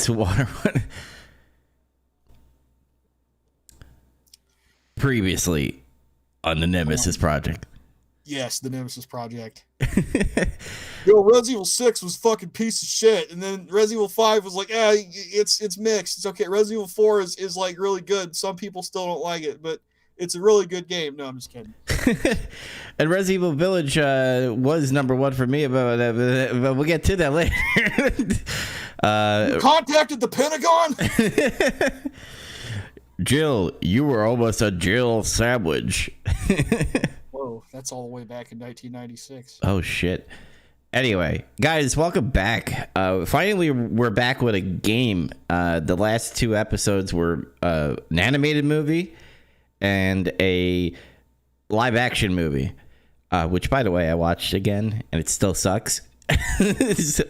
Nemesis water. Previously on the Nemesis Project. Yes, the Nemesis Project. Yo, Resident Evil 6 was fucking piece of shit, and then Resident Evil 5 was like, it's mixed. It's okay. Resident Evil 4 is like really good. Some people still don't like it, but it's a really good game. No, I'm just kidding. And Resident Evil Village was number one for me, but we'll get to that later. You contacted the Pentagon? Jill, you were almost a Jill sandwich. Whoa, that's all the way back in 1996. Oh, shit. Anyway, guys, welcome back. Finally, we're back with a game. The last two episodes were an animated movie and a live-action movie, which, by the way, I watched again, and it still sucks. So,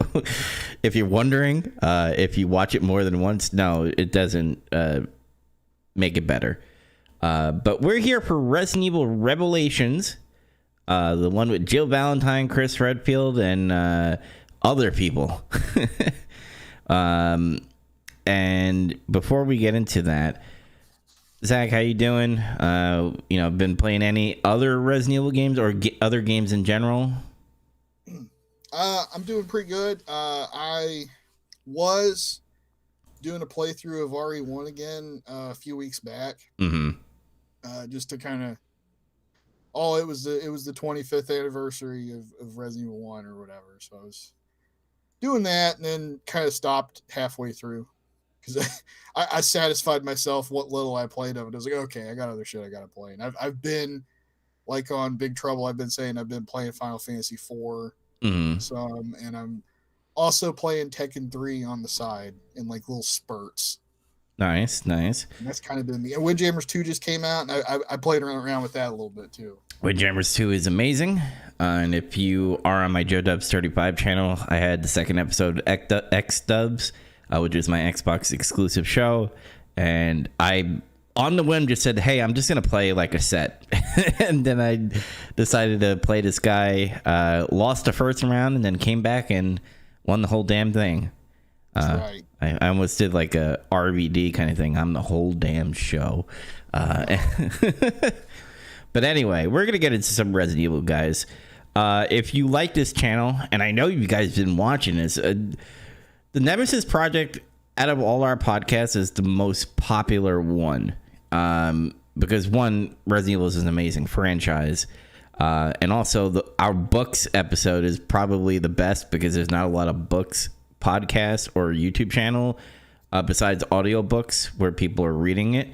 if you're wondering, if you watch it more than once, no, it doesn't make it better. But we're here for Resident Evil Revelations, the one with Jill Valentine, Chris Redfield, and other people. And before we get into that, Zach, how you doing? Been playing any other Resident Evil games or other games in general? I'm doing pretty good. I was doing a playthrough of RE1 again a few weeks back. Mm-hmm. Just to kind of, it was the 25th anniversary of Resident Evil 1 or whatever. So I was doing that and then kind of stopped halfway through because I satisfied myself what little I played of it. I was like, okay, I got other shit I got to play. And I've been like on Big Trouble. I've been saying I've been playing Final Fantasy 4 some, and I'm also playing Tekken 3 on the side in like little spurts. Nice. And that's kind of been me. And Windjammers 2 just came out, and I played around with that a little bit too. Windjammers 2 is amazing. And if you are on my Joe Dubs 35 channel, I had the second episode of X Dubs, which is my Xbox exclusive show. And I, on the whim, just said, hey, I'm just going to play like a set. And then I decided to play this guy, lost the first round, and then came back and won the whole damn thing. That's right. I almost did like a RVD kind of thing. I'm the whole damn show. But anyway, we're going to get into some Resident Evil, guys. If you like this channel, and I know you guys have been watching this, the Nemesis Project, out of all our podcasts, is the most popular one. Because one, Resident Evil is an amazing franchise. And also our books episode is probably the best because there's not a lot of books podcast or YouTube channel besides audiobooks where people are reading it.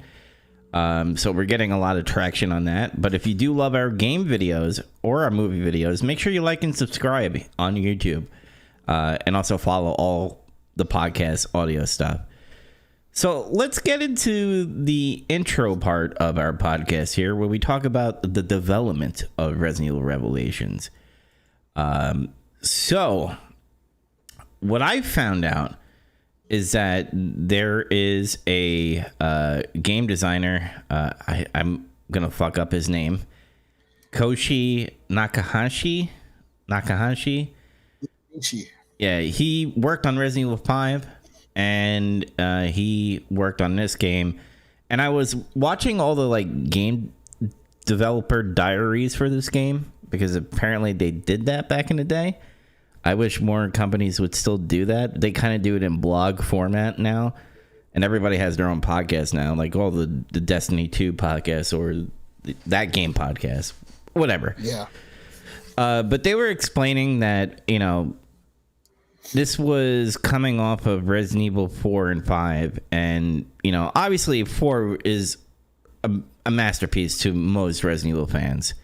So we're getting a lot of traction on that. But if you do love our game videos or our movie videos, make sure you like and subscribe on YouTube. And also follow all the podcast audio stuff. So let's get into the intro part of our podcast here where we talk about the development of Resident Evil Revelations. So what I found out is that there is a game designer. I'm going to fuck up his name. Koshi Nakahashi. Yeah, he worked on Resident Evil 5. And he worked on this game, and I was watching all the like game developer diaries for this game because apparently they did that back in the day. I wish more companies would still do that. They kind of do it in blog format now, and everybody has their own podcast now, like all the Destiny 2 podcasts or that game podcast, whatever. Yeah. But they were explaining that, this was coming off of Resident Evil 4 and 5. And, obviously 4 is a masterpiece to most Resident Evil fans.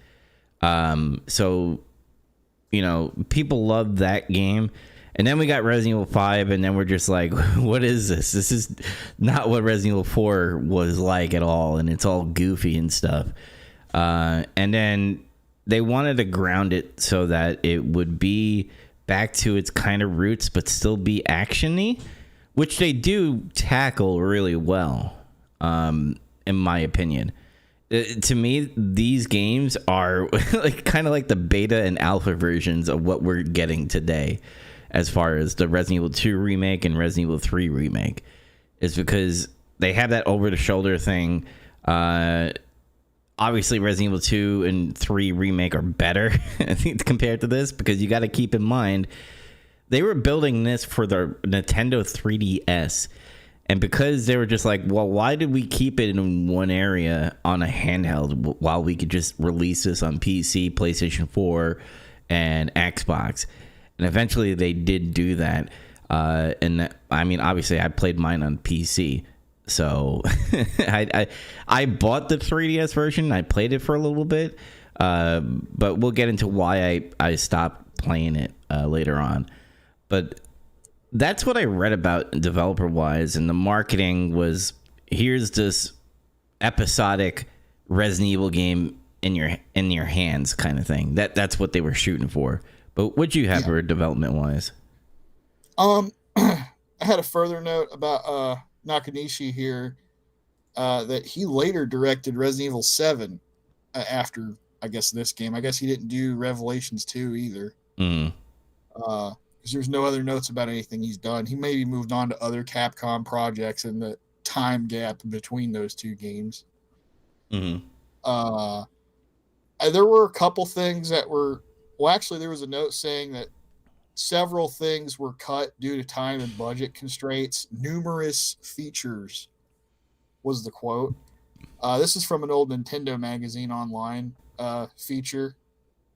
So, people love that game. And then we got Resident Evil 5, and then we're just like, what is this? This is not what Resident Evil 4 was like at all. And it's all goofy and stuff. And then they wanted to ground it so that it would be back to its kind of roots, but still be action-y, which they do tackle really well, in my opinion. To me, these games are like kind of like the beta and alpha versions of what we're getting today. as far as the Resident Evil 2 remake and Resident Evil 3 remake, is because they have that over the shoulder thing. Obviously Resident Evil 2 and 3 remake are better I think compared to this, because you got to keep in mind they were building this for the Nintendo 3DS, and because they were just like, well, why did we keep it in one area on a handheld while we could just release this on PC, PlayStation 4 and Xbox? And eventually they did do that. And that, I mean, obviously I played mine on PC. So I bought the 3DS version. I played it for a little bit. But we'll get into why I stopped playing it later on. But that's what I read about developer wise. And the marketing was, here's this episodic Resident Evil game in your hands kind of thing. That's what they were shooting for. But what'd you have for development wise? I had a further note about Nakanishi here, that he later directed Resident Evil 7 after, I guess, this game. I guess he didn't do Revelations 2 either. Because there's no other notes about anything he's done. He maybe moved on to other Capcom projects in the time gap between those two games. There were a couple things that were... Well, actually, there was a note saying that several things were cut due to time and budget constraints. Numerous features was the quote. This is from an old Nintendo Magazine Online feature.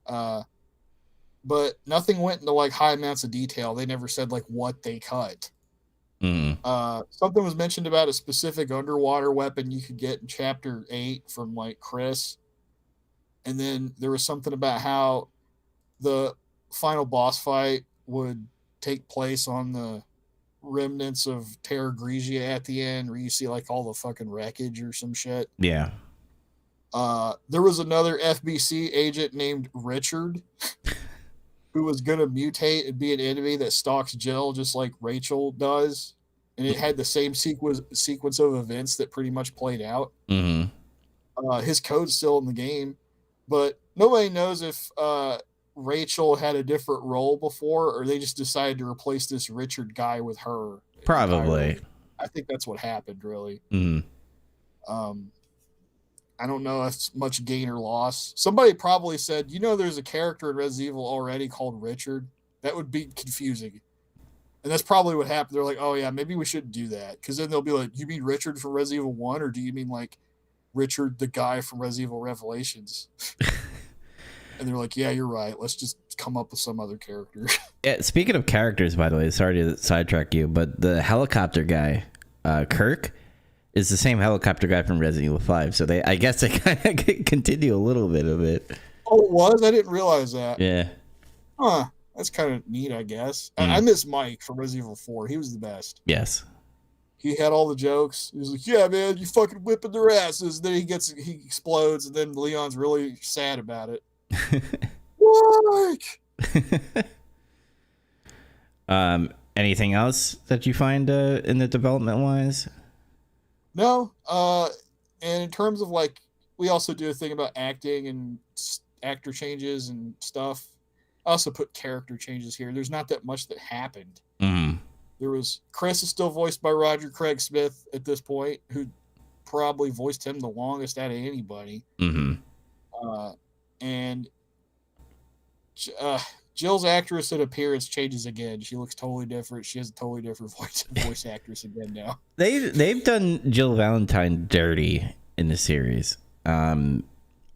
But nothing went into like high amounts of detail. They never said like what they cut. Something was mentioned about a specific underwater weapon you could get in Chapter 8 from like Chris. And then there was something about how the final boss fight would take place on the remnants of Terra Grigia at the end, where you see like all the fucking wreckage or some shit. Yeah. There was another FBC agent named Richard who was going to mutate and be an enemy that stalks Jill just like Rachel does. And it had the same sequence of events that pretty much played out. His code's still in the game, but nobody knows if Rachel had a different role before, or they just decided to replace this Richard guy with her. Probably. I think that's what happened, really. I don't know if it's much gain or loss. Somebody probably said, there's a character in Resident Evil already called Richard. That would be confusing. And that's probably what happened. They're like, oh yeah, maybe we shouldn't do that. Because then they'll be like, you mean Richard from Resident Evil 1? Or do you mean like Richard, the guy from Resident Evil Revelations? And they're like, yeah, you're right. Let's just come up with some other character. Yeah, speaking of characters, by the way, sorry to sidetrack you, but the helicopter guy, Kirk, is the same helicopter guy from Resident Evil 5. So I guess they kind of continue a little bit of it. Oh, it was? I didn't realize that. Yeah. Huh. That's kind of neat, I guess. I miss Mike from Resident Evil 4. He was the best. Yes. He had all the jokes. He was like, yeah, man, you fucking whipping their asses. Then he explodes, and then Leon's really sad about it. Mike! Anything else that you find in the development wise? No. And in terms of like, we also do a thing about acting and actor changes and stuff. I also put character changes here. There's not that much that happened. There was Chris is still voiced by Roger Craig Smith at this point, who probably voiced him the longest out of anybody. And Jill's actress and appearance changes again. She looks totally different. She has a totally different voice actress again now. They've done Jill Valentine dirty in the series.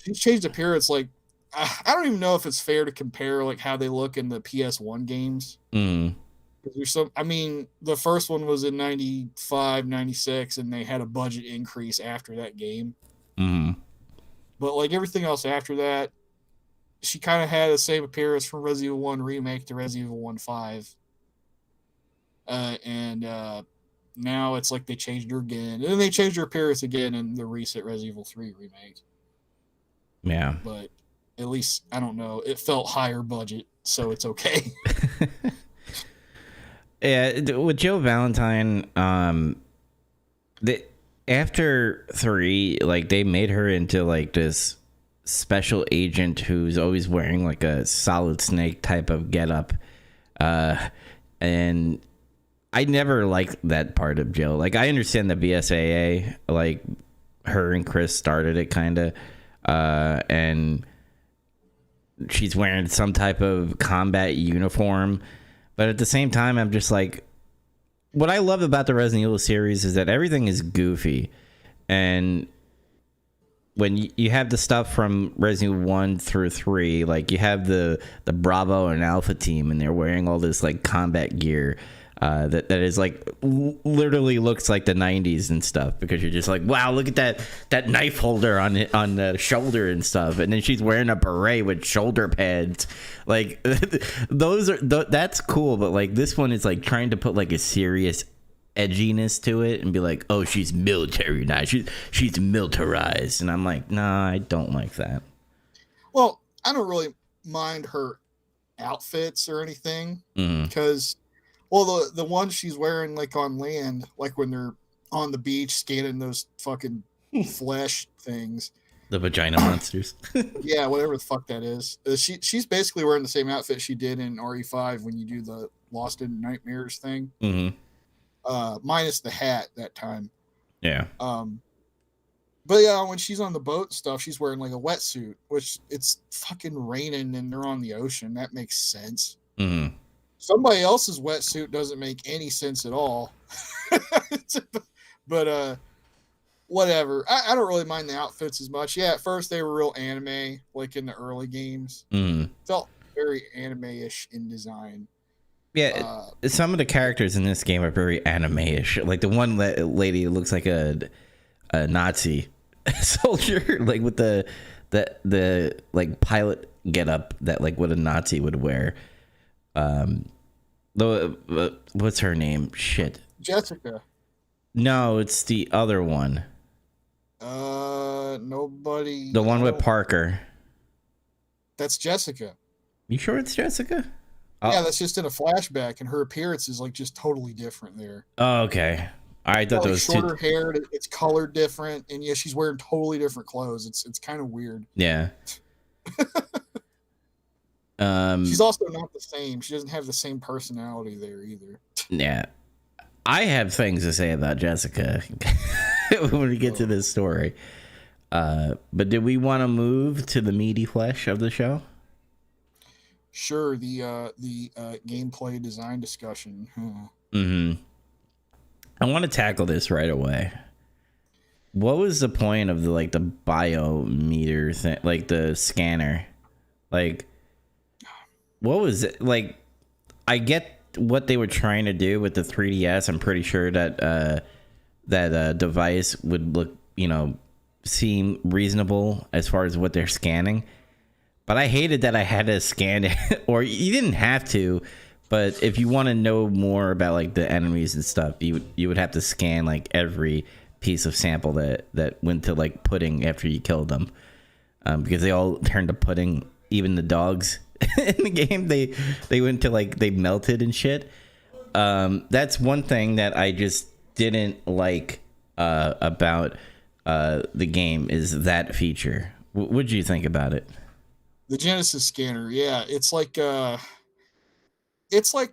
She's changed appearance. Like, I don't even know if it's fair to compare like how they look in the PS1 games. There's some. I mean, the first one was in 95, 96, and they had a budget increase after that game. But like everything else after that, she kind of had the same appearance from Resident Evil 1 Remake to Resident Evil 1 5. And now it's like they changed her again. And then they changed her appearance again in the recent Resident Evil 3 Remake. Yeah. But at least, I don't know, it felt higher budget, so it's okay. Yeah, with Jill Valentine, after 3, like they made her into like this special agent who's always wearing like a Solid Snake type of getup. and I never liked that part of Jill. Like, I understand the BSAA, like her and Chris started it kind of, and she's wearing some type of combat uniform, but at the same time, I'm just like, what I love about the Resident Evil series is that everything is goofy, and when you have the stuff from Resident Evil 1 through 3, like you have the Bravo and Alpha team, and they're wearing all this like combat gear that is like literally looks like the 90s and stuff, because you're just like, wow, look at that knife holder on the shoulder and stuff, and then she's wearing a beret with shoulder pads. Like that's cool, but like this one is like trying to put like a serious edginess to it and be like, oh, she's military now, she's militarized, and I'm like, nah, I don't like that. Well, I don't really mind her outfits or anything, because well, the one she's wearing like on land, like when they're on the beach scanning those fucking flesh things, the vagina monsters. Yeah, whatever the fuck that is. She's basically wearing the same outfit she did in RE5 when you do the Lost in Nightmares thing. Minus the hat that time. Yeah. But yeah, when she's on the boat and stuff, she's wearing like a wetsuit, which it's fucking raining and they're on the ocean. That makes sense. Somebody else's wetsuit doesn't make any sense at all. But whatever. I don't really mind the outfits as much. Yeah, at first they were real anime, like in the early games. Felt very anime-ish in design. Yeah, some of the characters in this game are very anime-ish. Like the one lady looks like a Nazi soldier, like with the like pilot getup that like what a Nazi would wear. What's her name? Shit. Jessica. No, it's the other one. Nobody. The one with Parker. That's Jessica. You sure it's Jessica? Yeah, that's just in a flashback, and her appearance is like just totally different there. Oh, okay. I thought those shorter hair. It's colored different, and yeah, she's wearing totally different clothes. It's kind of weird. Yeah. She's also not the same. She doesn't have the same personality there either. Yeah. I have things to say about Jessica when we get to this story. But did we want to move to the meaty flesh of the show? Sure, the gameplay design discussion. I want to tackle this right away. What was the point of the biometer thing, like the scanner? Like, what was it? Like, I get what they were trying to do with the 3DS. I'm pretty sure that that device would look, seem reasonable as far as what they're scanning. But I hated that I had to scan it, or you didn't have to, but if you want to know more about like the enemies and stuff, you would have to scan like every piece of sample that went to like pudding after you killed them, because they all turned to pudding. Even the dogs in the game, they went to like they melted and shit. That's one thing that I just didn't like about the game, is that feature. What'd you think about it? The Genesis scanner, yeah, it's like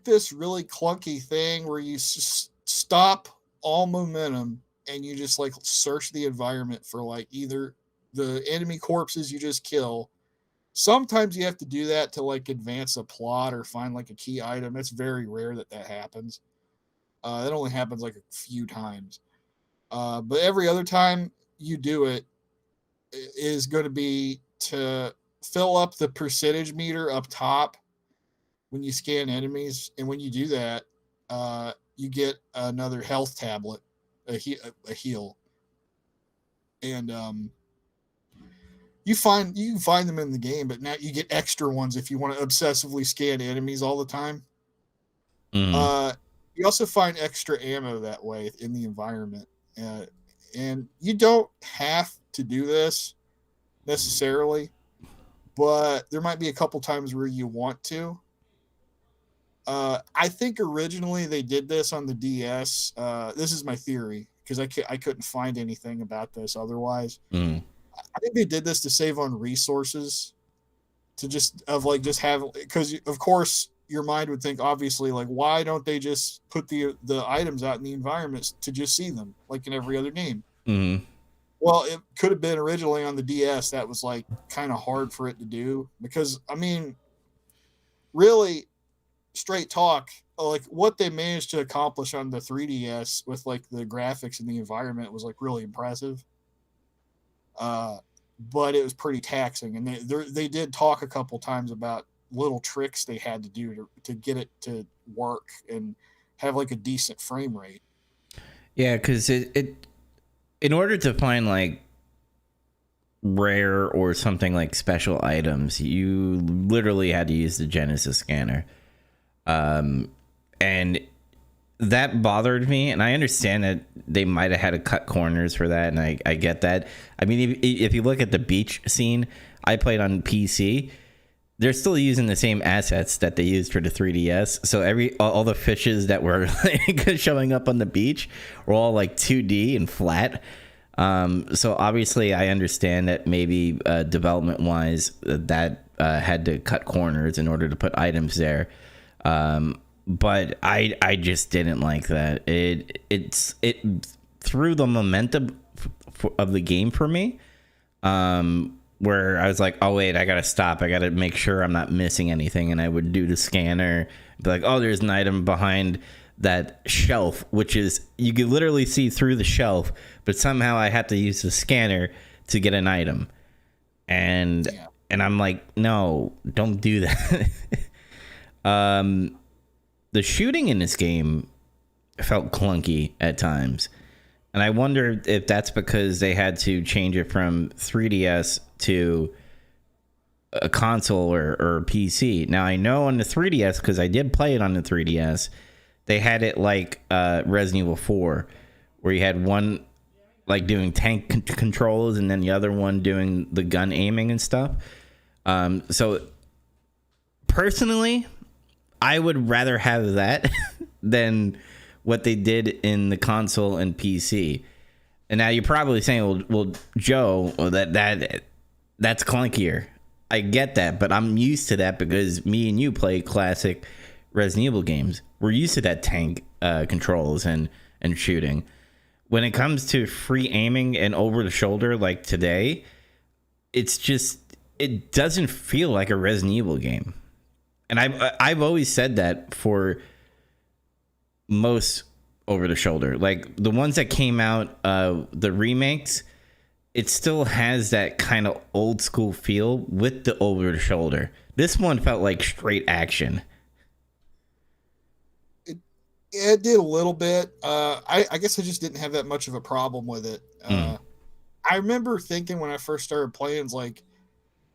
this really clunky thing where you stop all momentum and you just like search the environment for like either the enemy corpses you just kill. Sometimes you have to do that to like advance a plot or find like a key item. It's very rare that happens. That only happens like a few times. But every other time you do it is going to be to fill up the percentage meter up top when you scan enemies, and when you do that, you get another health tablet, a heal, and you can find them in the game, but now you get extra ones if you want to obsessively scan enemies all the time. You also find extra ammo that way in the environment, and you don't have to do this necessarily, but there might be a couple times where you want to. I think originally they did this on the DS. This is my theory, because I couldn't find anything about this otherwise. I think they did this to save on resources, to just have, because of course your mind would think, obviously, like, why don't they just put the items out in the environments to just see them, like in every other game? Mm-hmm. Well, it could have been originally on the DS. That was like kind of hard for it to do because, I mean, really, straight talk, like what they managed to accomplish on the 3DS with like the graphics and the environment was like really impressive. But it was pretty taxing, and they did talk a couple times about little tricks they had to do to get it to work and have like a decent frame rate. Yeah, because it in order to find like rare or something like special items, you literally had to use the Genesis scanner. And that bothered me, and I understand that they might have had to cut corners for that, and I get that. I mean, if you look at the beach scene I played on PC, they're still using the same assets that they used for the 3DS. So all the fishes that were like showing up on the beach were all like 2D and flat. So obviously I understand that maybe development wise that had to cut corners in order to put items there. But I just didn't like that. It threw the momentum of the game for me. Where I was like, oh wait, I gotta stop. I gotta make sure I'm not missing anything. And I would do the scanner, be like, oh, there's an item behind that shelf, which is you could literally see through the shelf, but somehow I have to use the scanner to get an item. And I'm like, no, don't do that. The shooting in this game felt clunky at times. And I wonder if that's because they had to change it from 3DS to a console or PC. Now, I know on the 3DS, because I did play it on the 3DS, they had it like Resident Evil 4, where you had one like doing tank controls and then the other one doing the gun aiming and stuff. So, personally, I would rather have that than what they did in the console and PC. And now you're probably saying, well, Joe, that's clunkier. I get that, but I'm used to that because me and you play classic Resident Evil games. We're used to that tank controls and shooting. When it comes to free aiming and over the shoulder like today, it doesn't feel like a Resident Evil game. And I've always said that for most over the shoulder, like the ones that came out, the remakes, it still has that kind of old school feel with the over the shoulder. This one felt like straight action. It did a little bit. I guess I just didn't have that much of a problem with it. I remember thinking when I first started playing, it's like,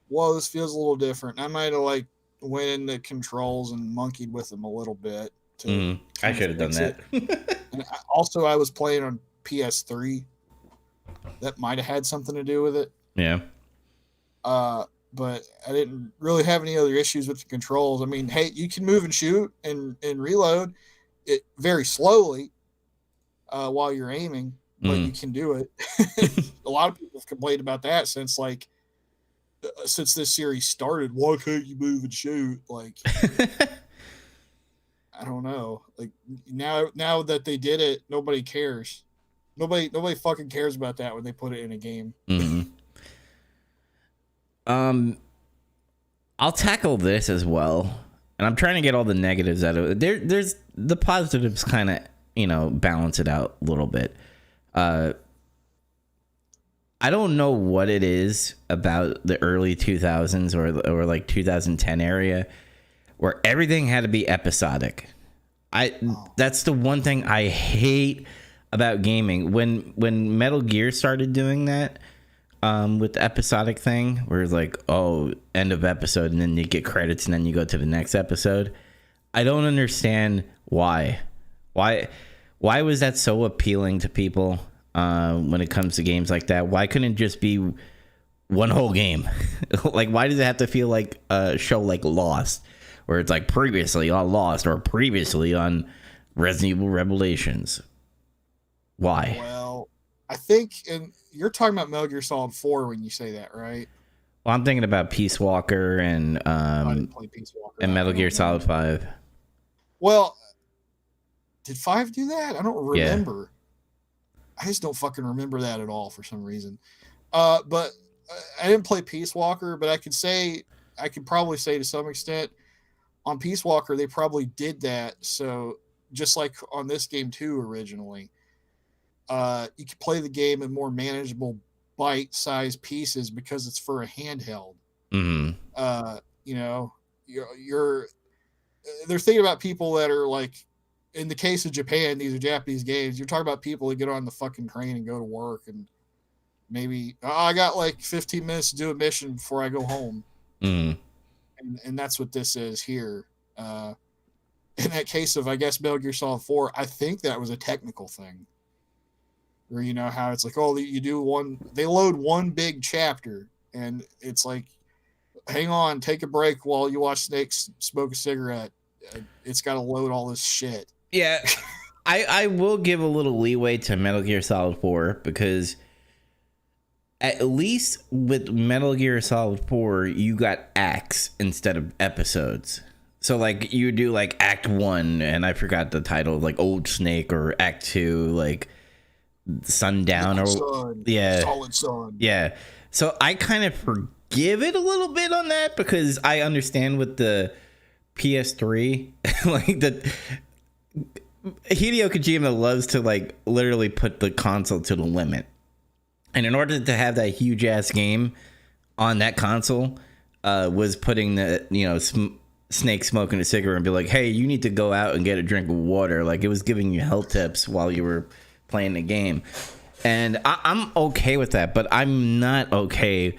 whoa, this feels a little different. I might have like went into controls and monkeyed with them a little bit. I should have done that. And also, I was playing on PS3. That might have had something to do with it. Yeah. But I didn't really have any other issues with the controls. I mean, hey, you can move and shoot and reload it very slowly while you're aiming, but you can do it. A lot of people have complained about that since this series started. Why can't you move and shoot? Like, I don't know. Like now that they did it, nobody cares. Nobody fucking cares about that when they put it in a game. Mm-hmm. I'll tackle this as well, and I'm trying to get all the negatives out of it. There's the positives, kind of balance it out a little bit. I don't know what it is about the early 2000s or like 2010 area where everything had to be episodic. That's the one thing I hate about gaming. When Metal Gear started doing that with the episodic thing, where it's like, oh, end of episode, and then you get credits, and then you go to the next episode. I don't understand why. Why was that so appealing to people when it comes to games like that? Why couldn't it just be one whole game? Like, why does it have to feel like a show like Lost, where it's like previously on Lost or previously on Resident Evil Revelations? Why? Well, I think, and you're talking about Metal Gear Solid 4 when you say that, right? Well, I'm thinking about Peace Walker and I didn't play Peace Walker. and Metal Gear Solid 5. Well, did 5 do that? I don't Yeah. remember. I just don't fucking remember that at all for some reason. But I didn't play Peace Walker, but I could probably say to some extent on Peace Walker they probably did that. So just like on this game too originally, you could play the game in more manageable bite-sized pieces because it's for a handheld. Mm-hmm. You know, you're they're thinking about people that are like, in the case of Japan, these are Japanese games. You're talking about people that get on the fucking train and go to work, and maybe I got like 15 minutes to do a mission before I go home. Mm-hmm. And that's what this is here. In that case of, I guess, Metal Gear Solid 4, I think that was a technical thing. Where you know how it's like, oh, they load one big chapter, and it's like, hang on, take a break while you watch Snakes smoke a cigarette. It's got to load all this shit. Yeah, I will give a little leeway to Metal Gear Solid 4 because at least with Metal Gear Solid 4, you got acts instead of episodes. So like you do like Act 1, and I forgot the title, like Old Snake, or Act 2, like Sundown, or Solid Sun. Yeah. So I kind of forgive it a little bit on that because I understand with the PS3, like the Hideo Kojima loves to like literally put the console to the limit. And in order to have that huge ass game on that console, was putting the, Snake smoking a cigarette and be like, hey, you need to go out and get a drink of water. Like it was giving you health tips while you were playing the game. And I'm okay with that, but I'm not okay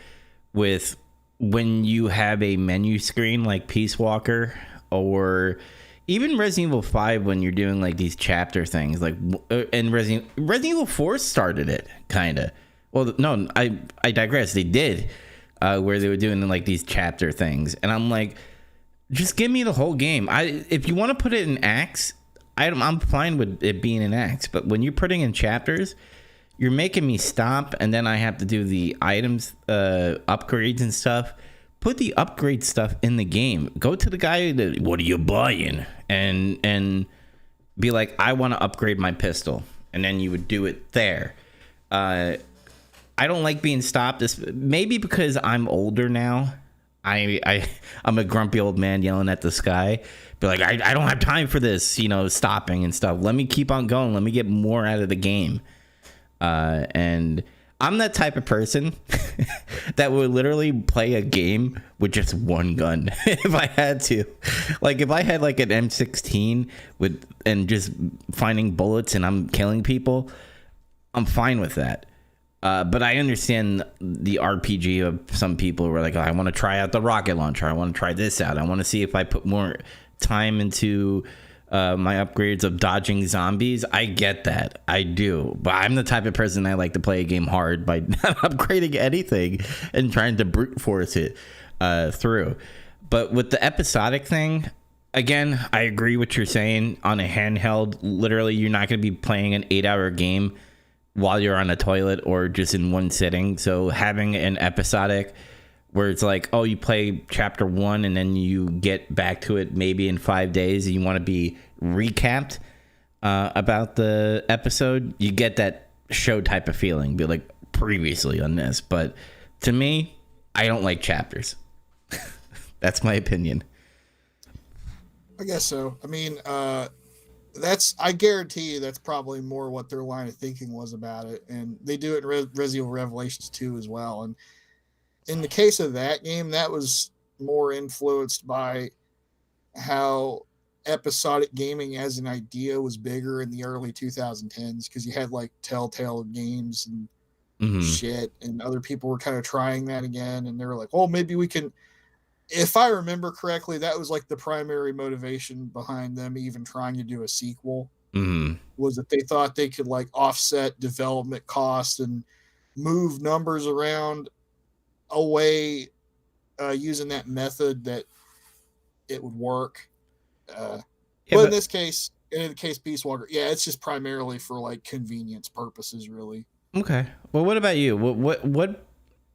with when you have a menu screen like Peace Walker, or even Resident Evil 5 when you're doing like these chapter things, like, and Resident Evil 4 started it, kind of. Well, no, I digress. They did, where they were doing like these chapter things, and I'm like, just give me the whole game. If you want to put it in acts, I'm fine with it being in acts. But when you're putting in chapters, you're making me stop, and then I have to do the items, upgrades and stuff. Put the upgrade stuff in the game. Go to the guy that, what are you buying? And be like, I want to upgrade my pistol. And then you would do it there. I don't like being stopped. Maybe because I'm older now. I'm a grumpy old man yelling at the sky. Be like, I don't have time for this, stopping and stuff. Let me keep on going. Let me get more out of the game. And I'm that type of person that would literally play a game with just one gun if I had to. Like if I had like an M16 and just finding bullets and I'm killing people, I'm fine with that. But I understand the RPG of some people who are like, oh, I want to try out the rocket launcher. I want to try this out. I want to see if I put more time into my upgrades of dodging zombies. I get that. I do. But I'm the type of person I like to play a game hard by not upgrading anything and trying to brute force it through. But with the episodic thing, again, I agree with what you're saying. On a handheld, literally, you're not going to be playing an 8-hour game while you're on a toilet or just in one sitting. So having an episodic where it's like, oh, you play chapter 1 and then you get back to it maybe in 5 days and you want to be recapped about the episode, you get that show type of feeling, be like previously on this. But to me, I don't like chapters. That's my opinion. I guess so. I mean, I guarantee you that's probably more what their line of thinking was about it. And they do it in Resident Evil Revelations 2 as well. And in the case of that game, that was more influenced by how episodic gaming as an idea was bigger in the early 2010s, because you had like Telltale Games and shit, and other people were kind of trying that again, and they were like, oh, maybe we can. If I remember correctly, that was like the primary motivation behind them even trying to do a sequel, was that they thought they could like offset development costs and move numbers around away using that method, that it would work. But in the case Peace Walker, yeah, it's just primarily for like convenience purposes, really. Okay. Well, what about you? What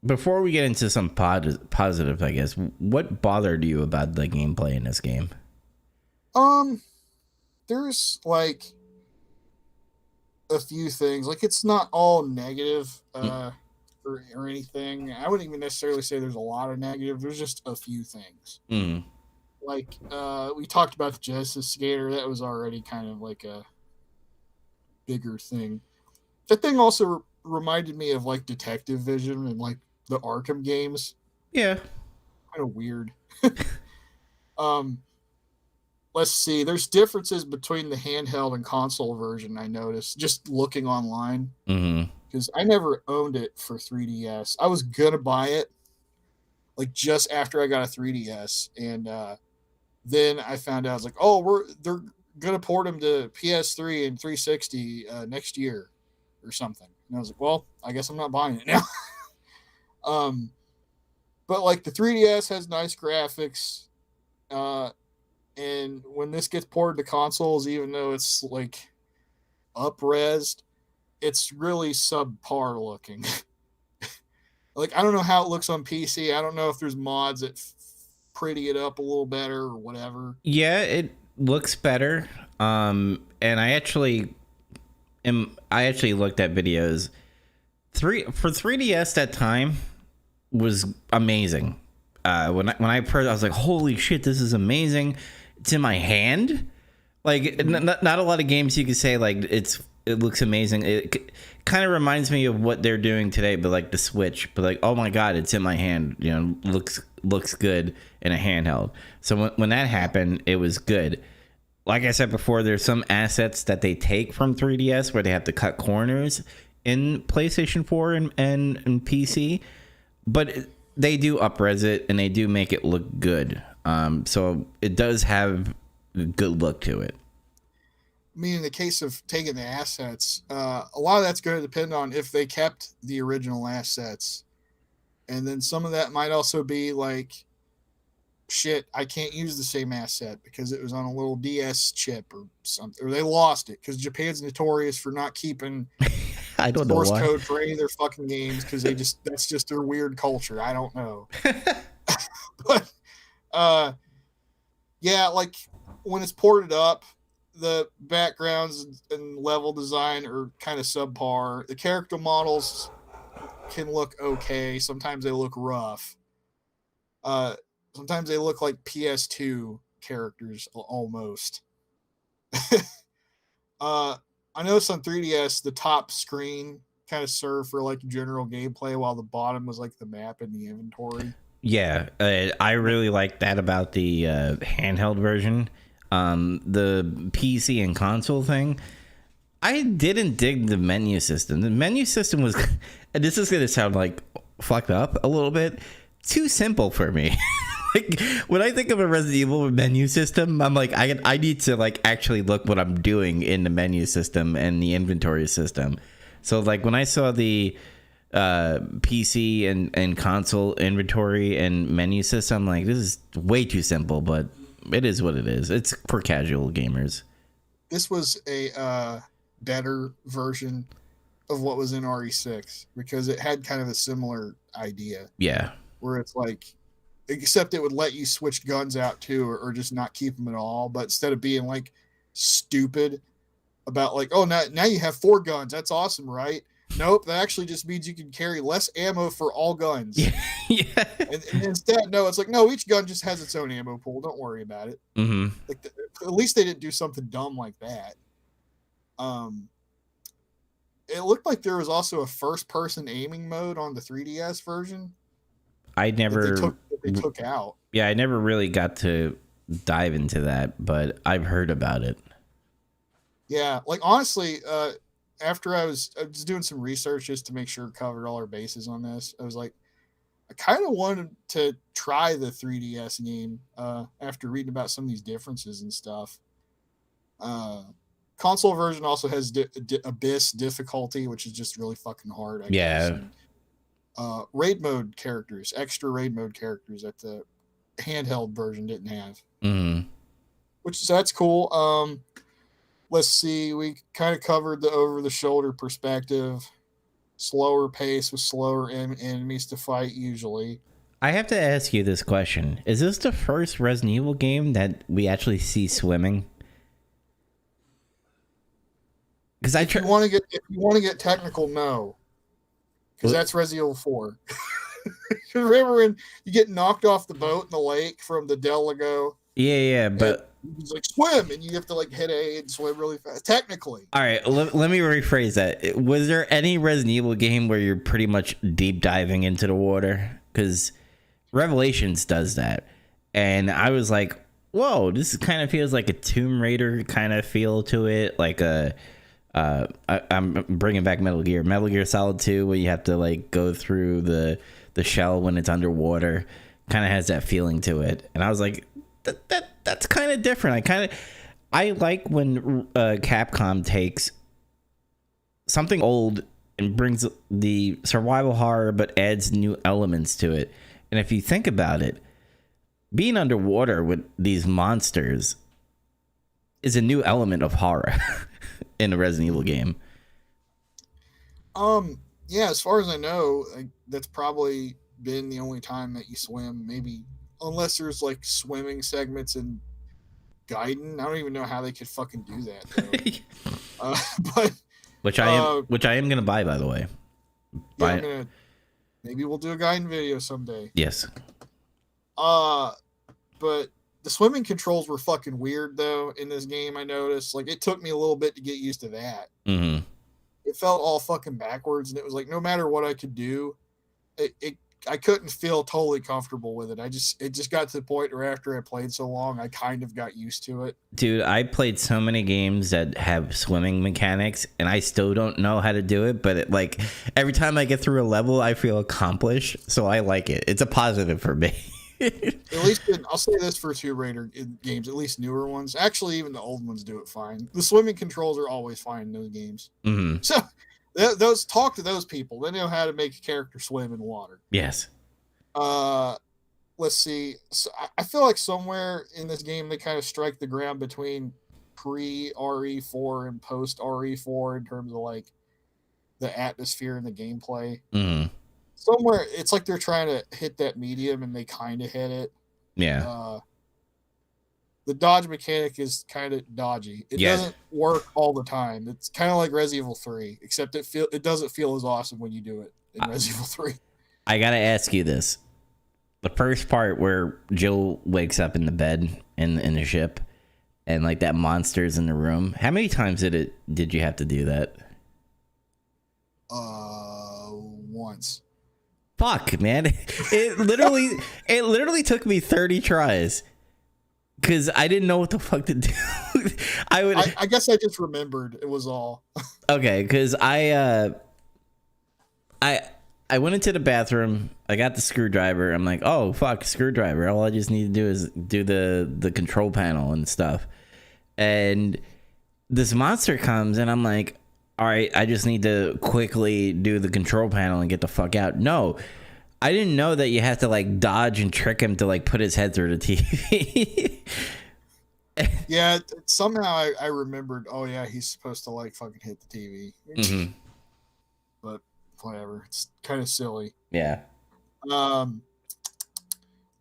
Before we get into some positive, I guess, what bothered you about the gameplay in this game? There's like a few things. Like it's not all negative or anything. I wouldn't even necessarily say there's a lot of negative. There's just a few things. Mm. Like we talked about the Genesis Skater. That was already kind of like a bigger thing. That thing also reminded me of like Detective Vision and like the Arkham games. Yeah. Kind of weird. um let's see. There's differences between the handheld and console version. I noticed just looking online Mm-hmm. because I never owned it for 3DS. I was gonna buy it like just after I got a 3DS, and then I found out I was like, oh, they're gonna port them to PS3 and 360 next year or something. And I was like, well, I guess I'm not buying it now. um, but like the 3DS has nice graphics. And when this gets ported to consoles, even though it's like up-resed, it's really subpar looking. Like I don't know how it looks on PC. I don't know if there's mods that pretty it up a little better or whatever. Yeah, it looks better. And I actually looked at videos. For 3DS that time was amazing. When I first, I was like, holy shit, this is amazing. It's in my hand. Like not a lot of games you could say like it looks amazing. It kind of reminds me of what they're doing today, but like the Switch. But like, oh my god, it's in my hand. You know, looks good in a handheld. So when that happened, it was good. Like I said before, there's some assets that they take from 3DS where they have to cut corners in PlayStation 4 and PC, but they do up-res it and they do make it look good. So it does have a good look to it. I mean, in the case of taking the assets, a lot of that's going to depend on if they kept the original assets. And then some of that might also be like, shit, I can't use the same asset because it was on a little DS chip or something, or they lost it because Japan's notorious for not keeping I don't know source why. code for any of their fucking games because that's just their weird culture. I don't know. But yeah, like when it's ported up, the backgrounds and level design are kind of subpar. The character models can look okay. Sometimes they look rough. Sometimes they look like PS2 characters almost. I noticed on 3DS the top screen kind of served for like general gameplay, while the bottom was like the map and the inventory. Yeah, I really like that about the handheld version. The PC and console thing, I didn't dig the menu system. The menu system was, and this is going to sound like fucked up a little bit, too simple for me. Like when I think of a Resident Evil menu system, I'm like, I need to like actually look what I'm doing in the menu system and the inventory system. So like when I saw the PC and console inventory and menu system, I'm like, this is way too simple, but it is what it is. It's for casual gamers. This was a better version of what was in RE6 because it had kind of a similar idea. Yeah. Where it's like, except it would let you switch guns out too, or just not keep them at all. But instead of being like stupid about like, oh, now you have 4 guns. That's awesome, right? Nope, that actually just means you can carry less ammo for all guns. Yeah. And instead, no, it's like, no, each gun just has its own ammo pool. Don't worry about it. Mm-hmm. Like at least they didn't do something dumb like that. It looked like there was also a first-person aiming mode on the 3DS version. I never that they took out. Yeah, I never really got to dive into that, but I've heard about it. Yeah, like honestly, after I was doing some research just to make sure it covered all our bases on this, I was like, I kind of wanted to try the 3DS game after reading about some of these differences and stuff. Console version also has Abyss difficulty, which is just really fucking hard. I guess. And, raid mode characters, extra raid mode characters that the handheld version didn't have. Mm-hmm. That's cool. Let's see, we kind of covered the over the shoulder perspective. slower pace with slower enemies to fight usually. I have to ask you this question. Is this the first Resident Evil game that we actually see swimming? Because If you want to get technical, no, because that's Resident Evil 4. Remember when you get knocked off the boat in the lake from the Delago? Yeah, but it's like swim, and you have to like hit A and swim really fast. Technically, all right. Let me rephrase that. Was there any Resident Evil game where you're pretty much deep diving into the water? Because Revelations does that, and I was like, "Whoa, this kind of feels like a Tomb Raider kind of feel to it." Like I'm bringing back Metal Gear Solid 2, where you have to like go through the shell when it's underwater. Kind of has that feeling to it, and I was like, that's kind of different. I like when Capcom takes something old and brings the survival horror, but adds new elements to it. And if you think about it, being underwater with these monsters is a new element of horror in a Resident Evil game. Yeah, as far as I know, that's probably been the only time that you swim. Maybe unless there's like swimming segments in Gaiden. I don't even know how they could fucking do that. But which I am gonna buy, by the way. Yeah, maybe we'll do a Gaiden video someday. Yes. But the swimming controls were fucking weird though in this game. I noticed, like, it took me a little bit to get used to that. Mm-hmm. It felt all fucking backwards, and it was like no matter what I could do, I couldn't feel totally comfortable with it. It just got to the point where after I played so long, I kind of got used to it. Dude, I played so many games that have swimming mechanics, and I still don't know how to do it. But like every time I get through a level, I feel accomplished. So I like it. It's a positive for me. At least I'll say this for Tomb Raider games, at least newer ones. Actually, even the old ones do it fine. The swimming controls are always fine in those games. Mm-hmm. So talk to those people. They know how to make a character swim in water. Yes. Let's see. So I feel like somewhere in this game they kind of strike the ground between pre RE4 and post RE4 in terms of like the atmosphere and the gameplay. Mm-hmm. Somewhere it's like they're trying to hit that medium, and they kind of hit it. Yeah. The dodge mechanic is kind of dodgy. It doesn't work all the time. It's kind of like Resident Evil 3, except it doesn't feel as awesome when you do it in Resident Evil 3. I gotta ask you this: the first part where Jill wakes up in the bed in the ship, and like that monster's in the room. How many times did you have to do that? Once. Fuck, man! It literally took me 30 tries. Because I didn't know what the fuck to do. I guess I just remembered. It was all. Okay, because I went into the bathroom. I got the screwdriver. I'm like, oh fuck, screwdriver. All I just need to do is do the control panel and stuff. And this monster comes, and I'm like, all right, I just need to quickly do the control panel and get the fuck out. No. I didn't know that you have to like dodge and trick him to like put his head through the TV. Yeah, somehow I remembered. Oh yeah, he's supposed to like fucking hit the TV. Mm-hmm. But whatever, it's kind of silly. Yeah.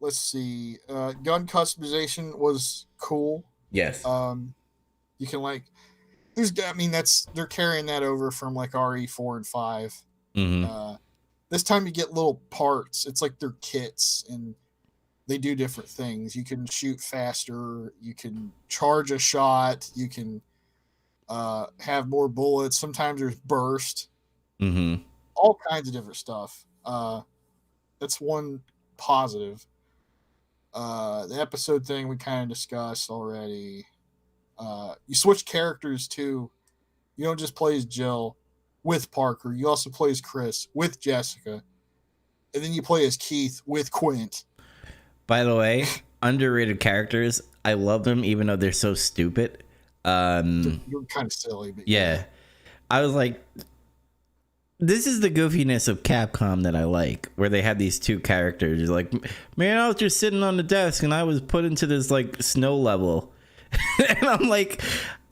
Let's see. Gun customization was cool. Yes. You can like. They're carrying that over from like RE4 and 5. Mm-hmm. This time you get little parts. It's like they're kits, and they do different things. You can shoot faster. You can charge a shot. You can have more bullets. Sometimes there's burst. Mm-hmm. All kinds of different stuff. That's one positive. The episode thing we kind of discussed already. You switch characters too. You don't just play as Jill with Parker. You also play as Chris with Jessica. And then you play as Keith with Quint. By the way, underrated characters. I love them even though they're so stupid. You're kind of silly. But yeah. I was like, this is the goofiness of Capcom that I like, where they have these two characters. You're like, man, I was just sitting on the desk and I was put into this like snow level. And I'm like,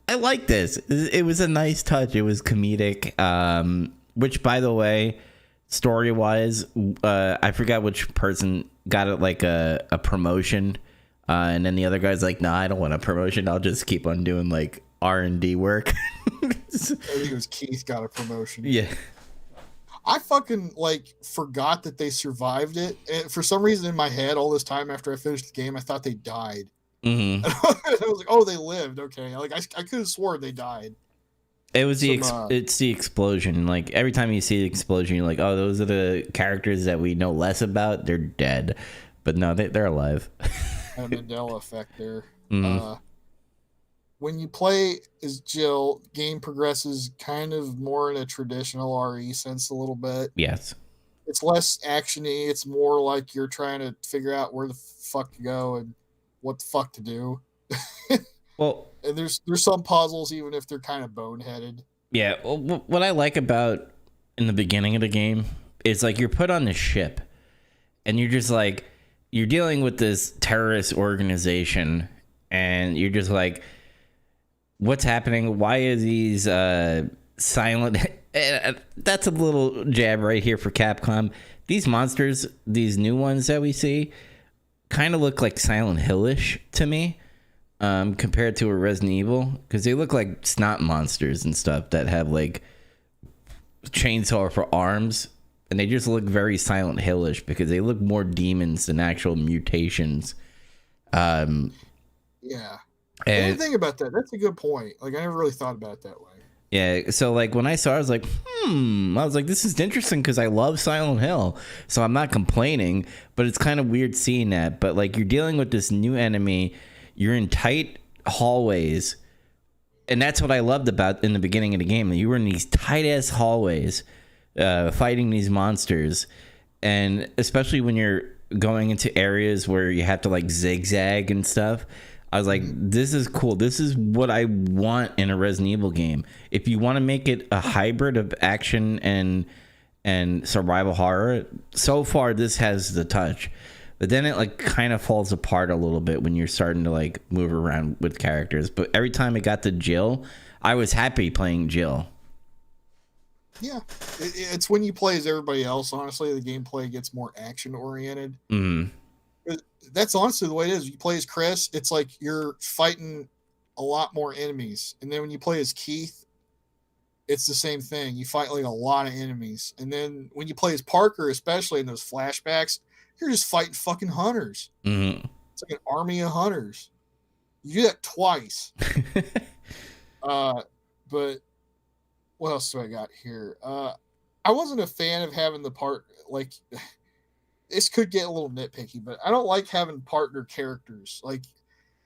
I like this. It was a nice touch. It was comedic. which by the way, story wise, I forgot which person got it like a promotion, and then the other guy's like, "Nah, I don't want a promotion. I'll just keep on doing like R&D work." I think it was Keith got a promotion. Yeah. I fucking like forgot that they survived it. And for some reason in my head, all this time after I finished the game, I thought they died. Mm-hmm. I was like, "Oh, they lived." Okay, like I could have sworn they died. It was it's the explosion. Like every time you see the explosion, you're like, "Oh, those are the characters that we know less about. They're dead," but no, they're alive. A Mandela effect there. Mm-hmm. When you play as Jill, game progresses kind of more in a traditional RE sense a little bit. Yes. It's less actiony. It's more like you're trying to figure out where the fuck to go and what the fuck to do. Well, and there's some puzzles, even if they're kind of boneheaded. yeah. Well, what I like about in the beginning of the game is like you're put on this ship, and you're just like you're dealing with this terrorist organization, and you're just like, what's happening? Why are these silent? That's a little jab right here for Capcom. These monsters, these new ones that we see, kind of look like Silent Hill-ish to me, compared to a Resident Evil, because they look like snot monsters and stuff that have like chainsaw for arms, and they just look very Silent Hill-ish because they look more demons than actual mutations. Yeah. I didn't think about that. That's a good point. Like I never really thought about it that way. Yeah, so like when I saw it, I was like, I was like, this is interesting because I love Silent Hill, so I'm not complaining, but it's kind of weird seeing that. But like you're dealing with this new enemy, you're in tight hallways, and that's what I loved about in the beginning of the game. That you were in these tight ass hallways, fighting these monsters, and especially when you're going into areas where you have to like zigzag and stuff. I was like, this is cool. This is what I want in a Resident Evil game. If you want to make it a hybrid of action and survival horror, so far this has the touch. But then it like kind of falls apart a little bit when you're starting to like move around with characters. But every time it got to Jill, I was happy playing Jill. Yeah, it's when you play as everybody else. Honestly, the gameplay gets more action oriented. That's honestly the way it is. You play as Chris, it's like you're fighting a lot more enemies. And then when you play as Keith, it's the same thing. You fight like a lot of enemies. And then when you play as Parker, especially in those flashbacks, you're just fighting fucking hunters. It's like an army of hunters. You do that twice. But what else do I got here? I wasn't a fan of having the part like this could get a little nitpicky, but I don't like having partner characters. Like,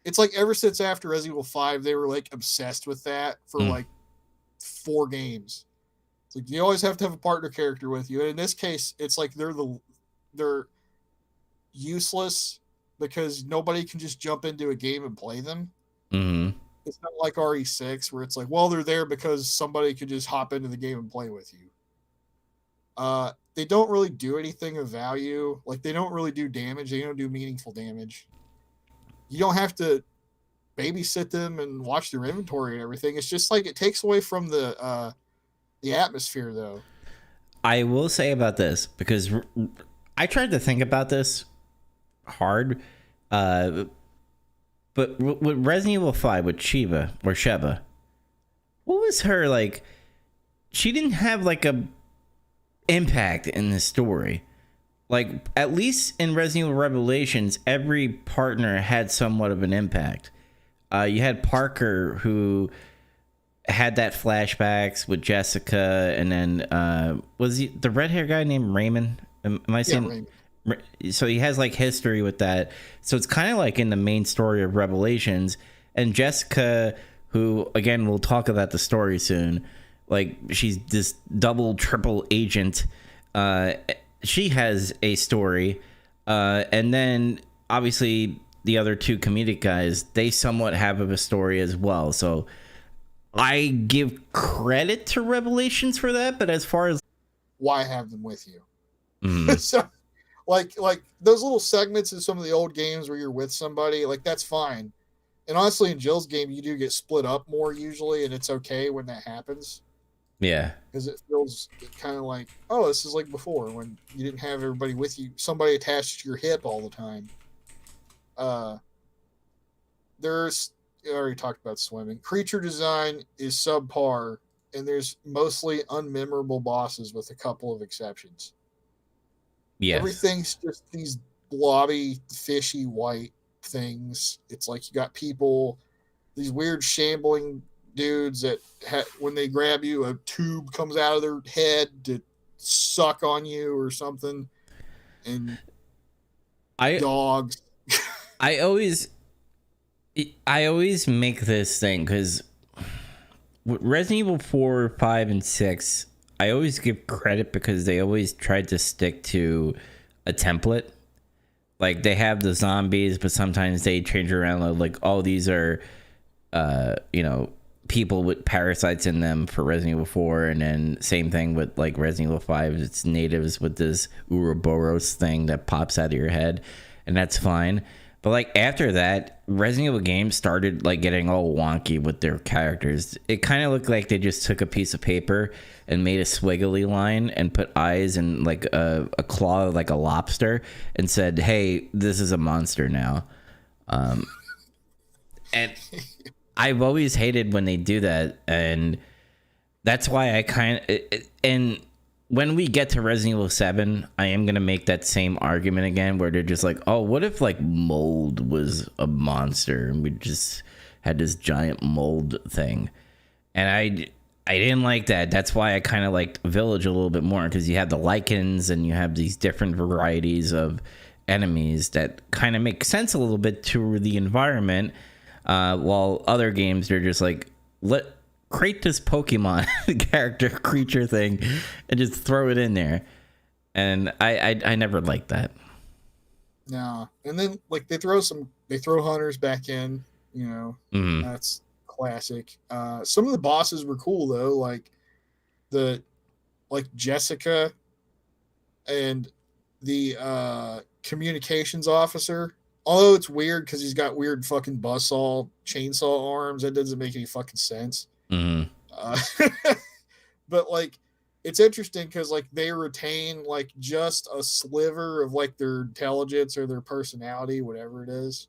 it's like ever since after Resident Evil 5, they were like obsessed with that for like 4 games. It's like you always have to have a partner character with you. And in this case, it's like they're useless because nobody can just jump into a game and play them. It's not like RE6 where it's like, well, they're there because somebody could just hop into the game and play with you. They don't really do anything of value. Like they don't really do damage. They don't do meaningful damage. You don't have to babysit them and watch their inventory and everything. It's just like it takes away from the atmosphere, though. I will say about this because I tried to think about this hard, but with Resident Evil 5 with Sheva, what was her like? She didn't have like a impact in the story. Like at least in Resident Evil Revelations, every partner had somewhat of an impact. You had Parker who had that flashbacks with Jessica, and then was he the red hair guy named Raymond? Am I saying? Yeah, so he has like history with that. So it's kind of like in the main story of Revelations, and Jessica, who again we'll talk about the story soon. Like she's this double, triple agent. She has a story, and then obviously the other 2 comedic guys, they somewhat have a story as well. So I give credit to Revelations for that. But as far as why have them with you, so like those little segments in some of the old games where you're with somebody, like that's fine. And honestly, in Jill's game, you do get split up more usually, and it's okay when that happens. Yeah. because it feels kind of like, oh, this is like before when you didn't have everybody with you, somebody attached to your hip all the time. Uh, there's I already talked about swimming. Creature design is subpar, and there's mostly unmemorable bosses with a couple of exceptions. Yes. Everything's just these blobby, fishy white things. It's like you got people, these weird shambling dudes that when they grab you, a tube comes out of their head to suck on you or something. And I dogs. I always make this thing because Resident Evil 4, 5, and 6, I always give credit because they always tried to stick to a template. Like, they have the zombies, but sometimes they change around. Like, oh, these are, people with parasites in them for Resident Evil 4. And then same thing with, like, Resident Evil 5. It's natives with this Ouroboros thing that pops out of your head. And that's fine. But, like, after that, Resident Evil games started, like, getting all wonky with their characters. It kind of looked like they just took a piece of paper and made a squiggly line and put eyes and, like, a claw like a lobster and said, hey, this is a monster now. And I've always hated when they do that. And that's why I and when we get to Resident Evil 7, I am going to make that same argument again where they're just like, oh, what if, like, mold was a monster and we just had this giant mold thing? And I didn't like that. That's why I kind of liked Village a little bit more, because you have the lichens and you have these different varieties of enemies that kind of make sense a little bit to the environment, while other games, they're just like, create this Pokemon character creature thing and just throw it in there. And I never liked that. No. And then, like, they throw hunters back in, That's classic. Some of the bosses were cool though, like Jessica and the communications officer. Although it's weird because he's got weird fucking buzzsaw chainsaw arms, that doesn't make any fucking sense. But, like, it's interesting because, like, they retain, like, just a sliver of, like, their intelligence or their personality, whatever it is.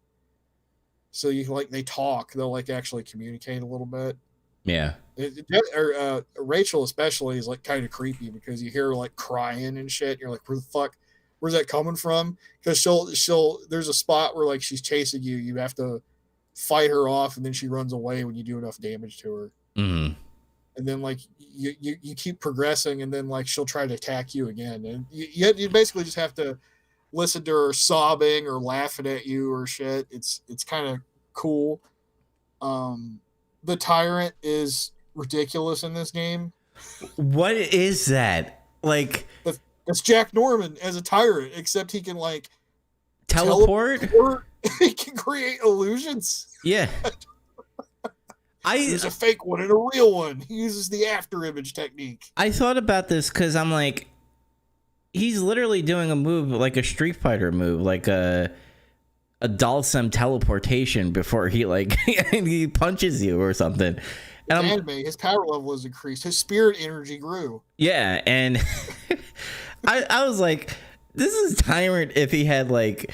So you can, like, they talk, they'll, like, actually communicate a little bit. Yeah. Rachel especially is, like, kind of creepy because you hear her, like, crying and shit. And you're like, where's that coming from? Because there's a spot where, like, she's chasing you. You have to fight her off, and then she runs away when you do enough damage to her. Mm-hmm. And then, like, you keep progressing, and then, like, she'll try to attack you again. And you basically just have to listen to her sobbing or laughing at you or shit. It's kind of cool. The tyrant is ridiculous in this game. What is that? Like, it's Jack Norman as a tyrant, except he can, like, teleport? He can create illusions. Yeah. There's a fake one and a real one. He uses the after image technique. I thought about this because I'm like, he's literally doing a move like a Street Fighter move, like a Dalsum teleportation before he, like, he punches you or something. And his power level has increased. His spirit energy grew. Yeah, and I was like, this is Tyrant if he had, like,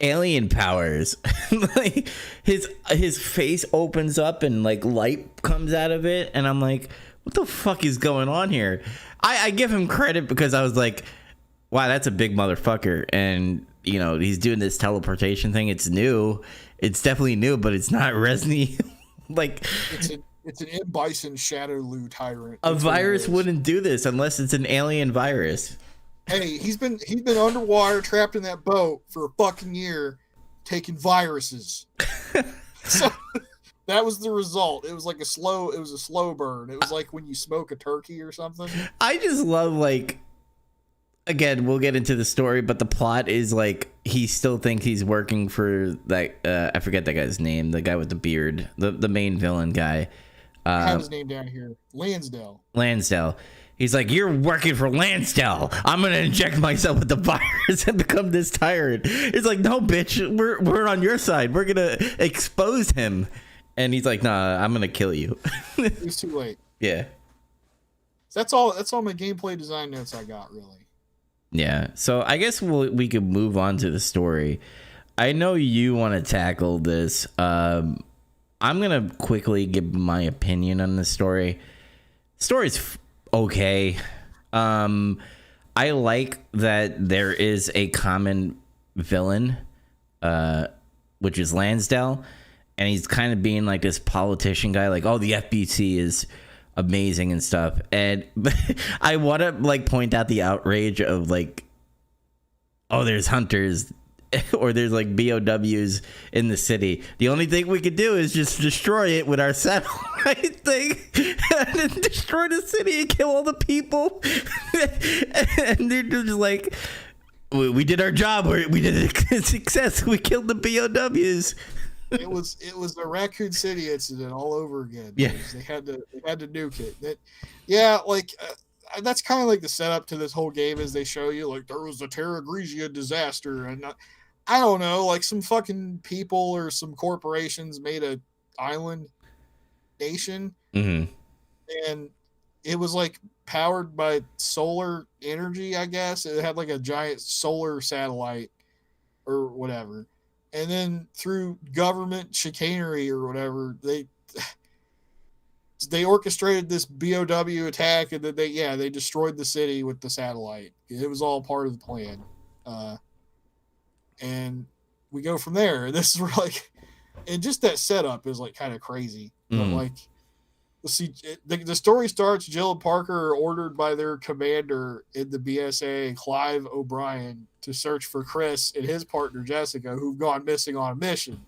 alien powers. Like, his face opens up and, like, light comes out of it, and I'm like, what the fuck is going on here? I give him credit because I was like, wow, that's a big motherfucker. And, he's doing this teleportation thing. It's new. It's definitely new, but it's not Resident Evil. Like, it's an M. Bison Shadowloo tyrant. A virus wouldn't do this unless it's an alien virus. Hey, he's been underwater, trapped in that boat for a fucking year, taking viruses. So that was the result. It was a slow burn. It was like when you smoke a turkey or something. I just love, like, again, we'll get into the story, but the plot is, like, he still thinks he's working for that. I forget that guy's name. The guy with the beard, the main villain guy. I have his name down here. Lansdale. He's like, you're working for Lansdale. I'm going to inject myself with the virus and become this tyrant. It's like, no, bitch, we're on your side. We're going to expose him. And he's like, nah, I'm gonna kill you. It was too late. Yeah. So that's all. That's all my gameplay design notes I got, really. Yeah. So I guess we could move on to the story. I know you want to tackle this. I'm gonna quickly give my opinion on the story. Story's okay. I like that there is a common villain, which is Lansdale, and he's kind of being like this politician guy, like, oh, the FBC is amazing and stuff. And I want to like point out the outrage of like, oh, there's hunters or there's like BOWs in the city. The only thing we could do is just destroy it with our satellite thing and then destroy the city and kill all the people. And they're just like, we did our job. We did a success. We killed the BOWs. It was the Raccoon City incident all over again. Yeah, they had to nuke it. That's kind of like the setup to this whole game, as they show you like there was a Terra Grigia disaster, and I don't know, like some fucking people or some corporations made a island nation, and it was like powered by solar energy. I guess it had like a giant solar satellite or whatever. And then through government chicanery or whatever, they orchestrated this BOW attack, and then they destroyed the city with the satellite. It was all part of the plan, and we go from there. This is where like, and just that setup is like kind of crazy. But like, let's see, the story starts. Jill and Parker are ordered by their commander in the BSA, Clive O'Brien, to search for Chris and his partner Jessica, who've gone missing on a mission,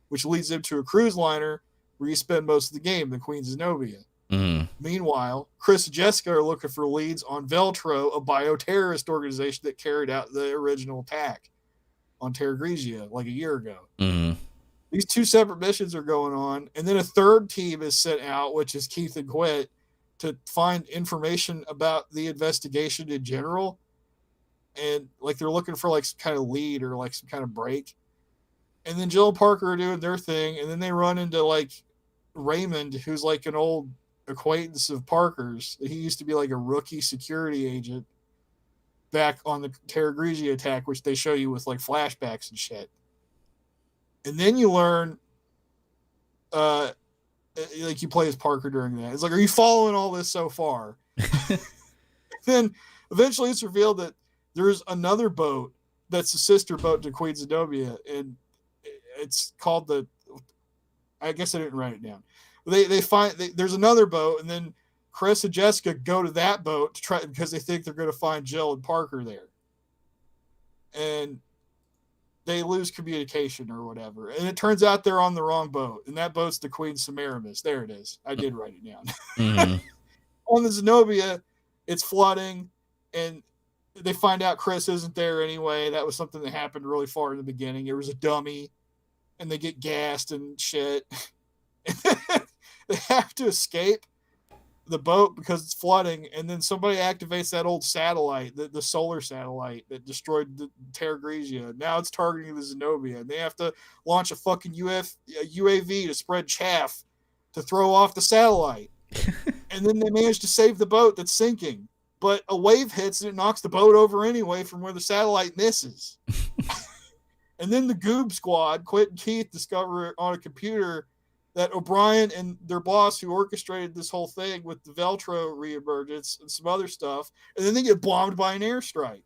which leads them to a cruise liner where you spend most of the game, the Queen Zenobia. Meanwhile, Chris and Jessica are looking for leads on Veltro, a bioterrorist organization that carried out the original attack on Terra Grigia like a year ago. These two separate missions are going on, and then a third team is sent out, which is Keith and Quit, to find information about the investigation in general. And like they're looking for like some kind of lead or like some kind of break. And then Jill and Parker are doing their thing, and then they run into like Raymond, who's like an old acquaintance of Parker's. He used to be like a rookie security agent back on the Terra Grigia attack, which they show you with like flashbacks and shit. And then you learn, like you play as Parker during that. It's like, are you following all this so far? Then eventually it's revealed that there's another boat that's a sister boat to Queen Zenobia, and it's called I guess I didn't write it down. They find there's another boat, and then Chris and Jessica go to that boat to try because they think they're going to find Jill and Parker there, and they lose communication or whatever. And it turns out they're on the wrong boat, and that boat's the Queen Semiramis. There it is. I did write it down. On the Zenobia, it's flooding, and they find out Chris isn't there anyway. That was something that happened really far in the beginning. It was a dummy, and they get gassed and shit. They have to escape the boat because it's flooding, and then somebody activates that old satellite, the solar satellite that destroyed the Terra Grigia. Now it's targeting the Zenobia, and they have to launch a fucking UAV to spread chaff to throw off the satellite. And then they manage to save the boat that's sinking. But a wave hits and it knocks the boat over anyway from where the satellite misses. And then the Goob Squad, Quit and Keith, discover on a computer that O'Brien and their boss, who orchestrated this whole thing with the Veltro reemergence and some other stuff, and then they get bombed by an airstrike.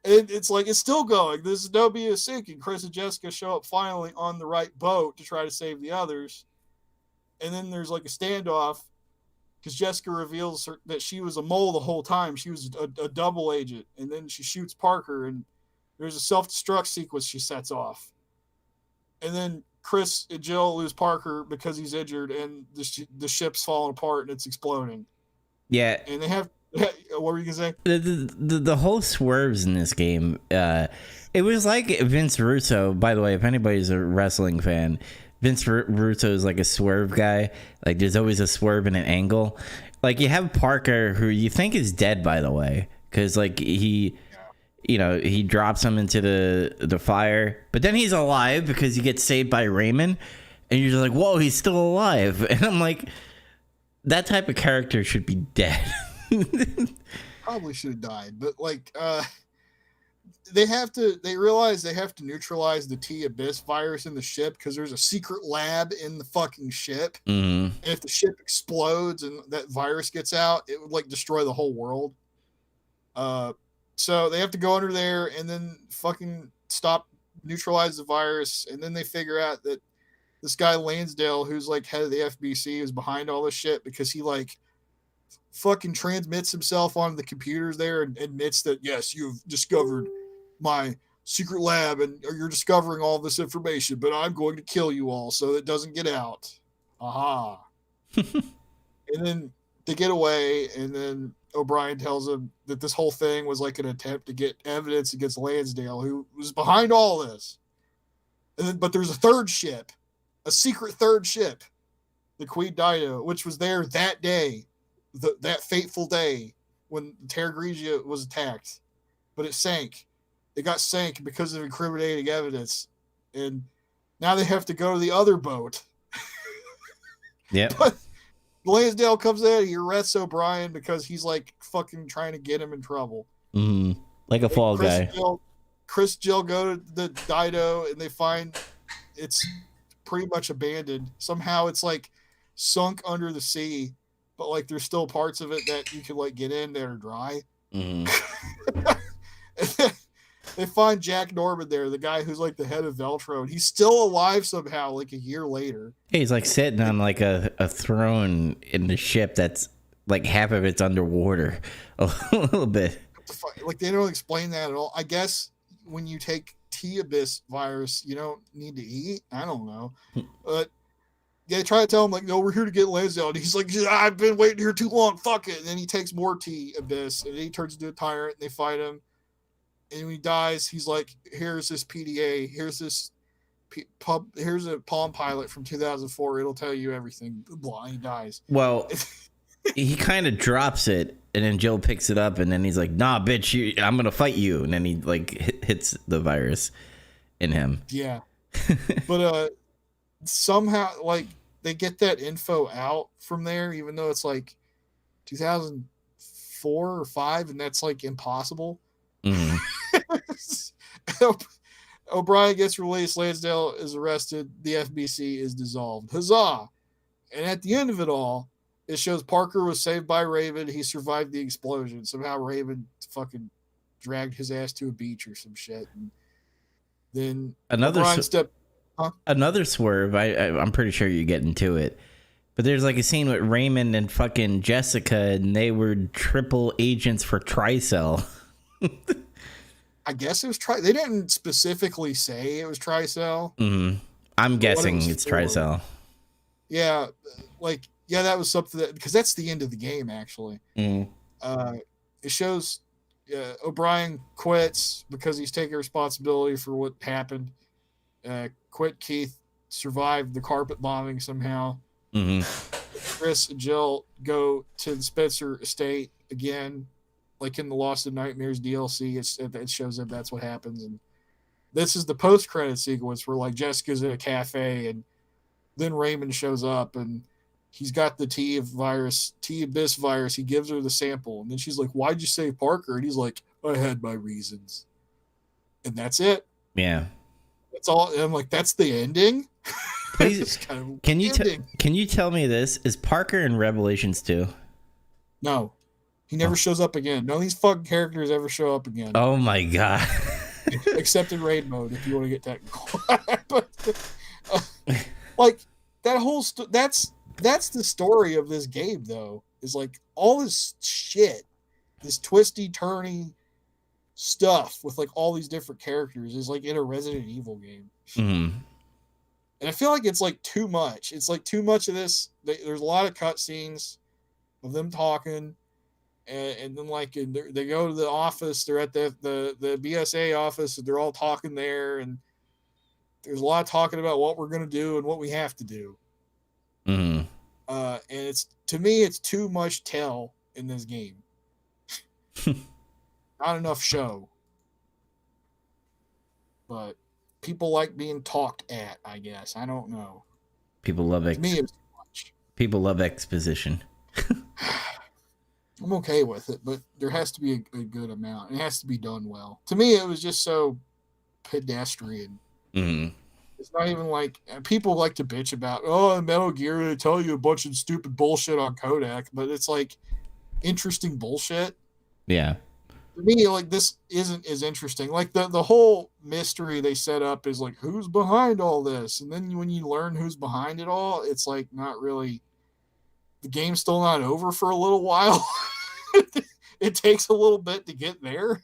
And it's like, it's still going. The Zenobia is sinking. Chris and Jessica show up finally on the right boat to try to save the others. And then there's like a standoff because Jessica reveals that she was a mole the whole time. She was a double agent. And then she shoots Parker, and there's a self-destruct sequence she sets off. And then Chris and Jill lose Parker because he's injured, and the ship's falling apart and it's exploding. Yeah. And they have... What were you going to say? The whole swerves in this game, it was like Vince Russo. By the way, if anybody's a wrestling fan, Vince Russo is like a swerve guy. Like, there's always a swerve in an angle. Like, you have Parker, who you think is dead, by the way, because like he you know, he drops him into the fire, but then he's alive because he gets saved by Raymond, and you're just like, whoa, he's still alive. And I'm like, that type of character should be dead. Probably should have died, but like they realize they have to neutralize the T Abyss virus in the ship because there's a secret lab in the fucking ship. Mm-hmm. And if the ship explodes and that virus gets out, it would like destroy the whole world. So they have to go under there and then fucking neutralize the virus, and then they figure out that this guy Lansdale, who's like head of the FBC, is behind all this shit because he like fucking transmits himself onto the computers there and admits that, yes, you've discovered my secret lab and you're discovering all this information, but I'm going to kill you all so it doesn't get out. Aha. And then they get away, and then O'Brien tells him that this whole thing was like an attempt to get evidence against Lansdale, who was behind all this. And then, but there's a third ship, a secret third ship, the Queen Dido, which was there that day, that fateful day when Terra Grigia was attacked, but it sank. It got sank because of incriminating evidence, and now they have to go to the other boat. Yeah. But Lansdale comes in, he arrests O'Brien because he's like fucking trying to get him in trouble. Mm-hmm. Like a fall guy. Chris Jill go to the Dido, and they find it's pretty much abandoned. Somehow it's like sunk under the sea, but like there's still parts of it that you can like get in that are dry. Mm-hmm. They find Jack Norman there, the guy who's like the head of Veltro, and he's still alive somehow, like a year later. Hey, he's like sitting on like a throne in the ship that's like half of it's underwater, a little bit. Like they don't explain that at all. I guess when you take T Abyss virus, you don't need to eat. I don't know, but they try to tell him like, no, we're here to get Lansdale, and he's like, I've been waiting here too long. Fuck it. And then he takes more T Abyss, and then he turns into a tyrant, and they fight him. And when he dies, he's like, here's this PDA, here's this here's a Palm Pilot from 2004. It'll tell you everything. Blah, and he dies. Well, he kind of drops it, and then Jill picks it up, and then he's like, nah, bitch, I'm going to fight you. And then he like hits the virus in him. Yeah. But somehow, like, they get that info out from there, even though it's like 2004 or 5, and that's like impossible. Mm-hmm. O'Brien gets released, Lansdale is arrested, the FBC is dissolved. Huzzah! And at the end of it all, it shows Parker was saved by Raven. He survived the explosion. Somehow Raven fucking dragged his ass to a beach or some shit. And then another swerve. I'm pretty sure you're getting to it. But there's like a scene with Raymond and fucking Jessica, and they were triple agents for Tricell. I guess it was they didn't specifically say it was Tricell. Mm-hmm. I'm guessing it's Tricell. Yeah, like, yeah, that was something that, because that's the end of the game, actually. Mm. It shows O'Brien quits because he's taking responsibility for what happened. Quit Keith survived the carpet bombing somehow. Mm-hmm. Chris and Jill go to the Spencer estate again, like in the Lost in Nightmares DLC. It shows them that's what happens. And this is the post-credit sequence where like Jessica's in a cafe, and then Raymond shows up, and he's got the T Abyss virus. He gives her the sample, and then she's like, "Why'd you save Parker?" And he's like, "I had my reasons." And that's it. Yeah. That's all. And I'm like, that's the ending? Please, can you tell me this? Is Parker in Revelations 2? No. He never shows up again. None of these fucking characters ever show up again. Oh my god. Except in raid mode, if you want to get technical. But, like, that whole that's the story of this game, though. Is like all this shit, this twisty, turny stuff with like all these different characters is like in a Resident Evil game. Mm-hmm. And I feel like it's like too much. It's like too much of this. There's a lot of cutscenes of them talking. And then like they go to the office, they're at the BSA office, and they're all talking there, and there's a lot of talking about what we're going to do and what we have to do. Mm-hmm. And it's, to me, it's too much tell in this game. Not enough show. but people like being talked at, I guess. I don't know. People love To me, it's too much. people love exposition. I'm okay with it, but there has to be a good amount. It has to be done well. To me, it was just so pedestrian. Mm-hmm. It's not even like people like to bitch about, oh, Metal Gear, they tell you a bunch of stupid bullshit on Kodak, but it's like interesting bullshit. Yeah. For me, like this isn't as interesting. Like the whole mystery they set up is like who's behind all this, and then when you learn who's behind it all, it's like not really. The game's still not over for a little while. It takes a little bit to get there.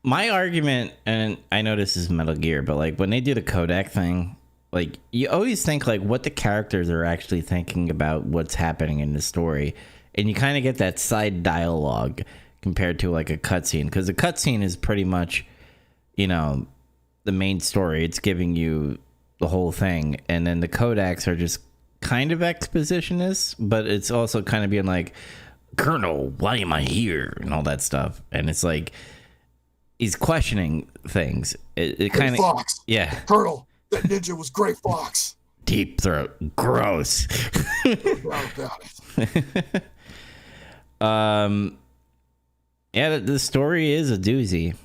My argument, and I know this is Metal Gear, but like when they do the Kodak thing, like you always think like what the characters are actually thinking about what's happening in the story, and you kind of get that side dialogue compared to like a cutscene, because the cutscene is pretty much, you know, the main story. It's giving you the whole thing, and then the Kodaks are just kind of expositionist, but it's also kind of being like, Colonel, why am I here, and all that stuff, and it's like he's questioning things. It kind of, Fox, yeah. Colonel, that ninja was Gray Fox. Deep Throat, gross. About it. Yeah, the story is a doozy.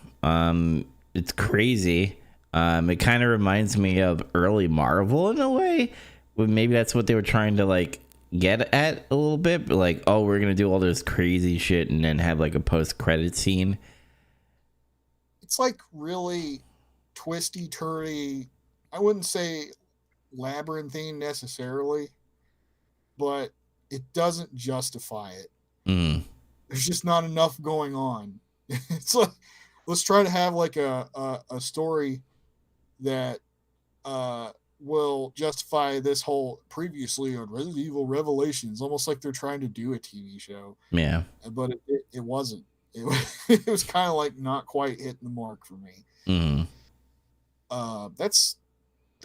It's crazy. It kind of reminds me of early Marvel in a way. Well, maybe that's what they were trying to like get at a little bit, but like, oh, we're gonna do all this crazy shit and then have like a post-credit scene. It's like really twisty, turdy. I wouldn't say labyrinthine necessarily, but it doesn't justify it. Mm. There's just not enough going on. It's like let's try to have like a story that will justify this whole previously on Resident Evil Revelations, almost like they're trying to do a TV show. Yeah. But it wasn't. It was kind of like not quite hitting the mark for me. Mm. I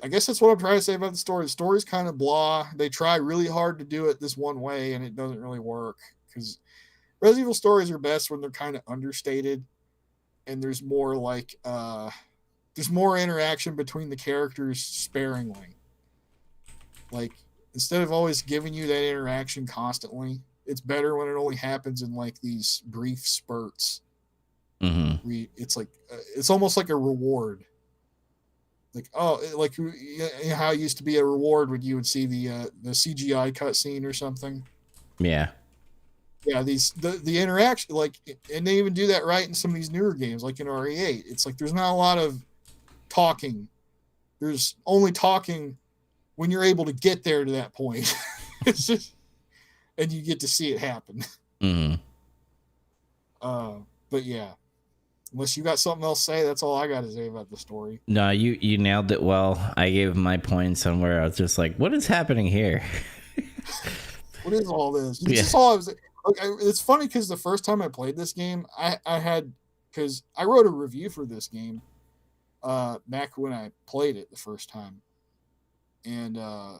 guess that's what I'm trying to say about the story. The story's kind of blah. They try really hard to do it this one way, and it doesn't really work because Resident Evil stories are best when they're kind of understated, and there's more like there's more interaction between the characters sparingly. Like instead of always giving you that interaction constantly, it's better when it only happens in like these brief spurts. Mm-hmm. It's like it's almost like a reward. Like like how it used to be a reward when you would see the CGI cutscene or something. Yeah. Yeah, the interaction, like, and they even do that right in some of these newer games, like in RE8. It's like there's not a lot of talking. There's only talking when you're able to get there to that point. It's just, and you get to see it happen. Mm-hmm. But yeah, unless you got something else to say, that's all I got to say about the story. No, you nailed it well. I gave my point somewhere. I was just like, what is happening here? What is all this? Yeah. Just all I was. It's funny because the first time I played this game, I had because I wrote a review for this game back when I played it the first time, and I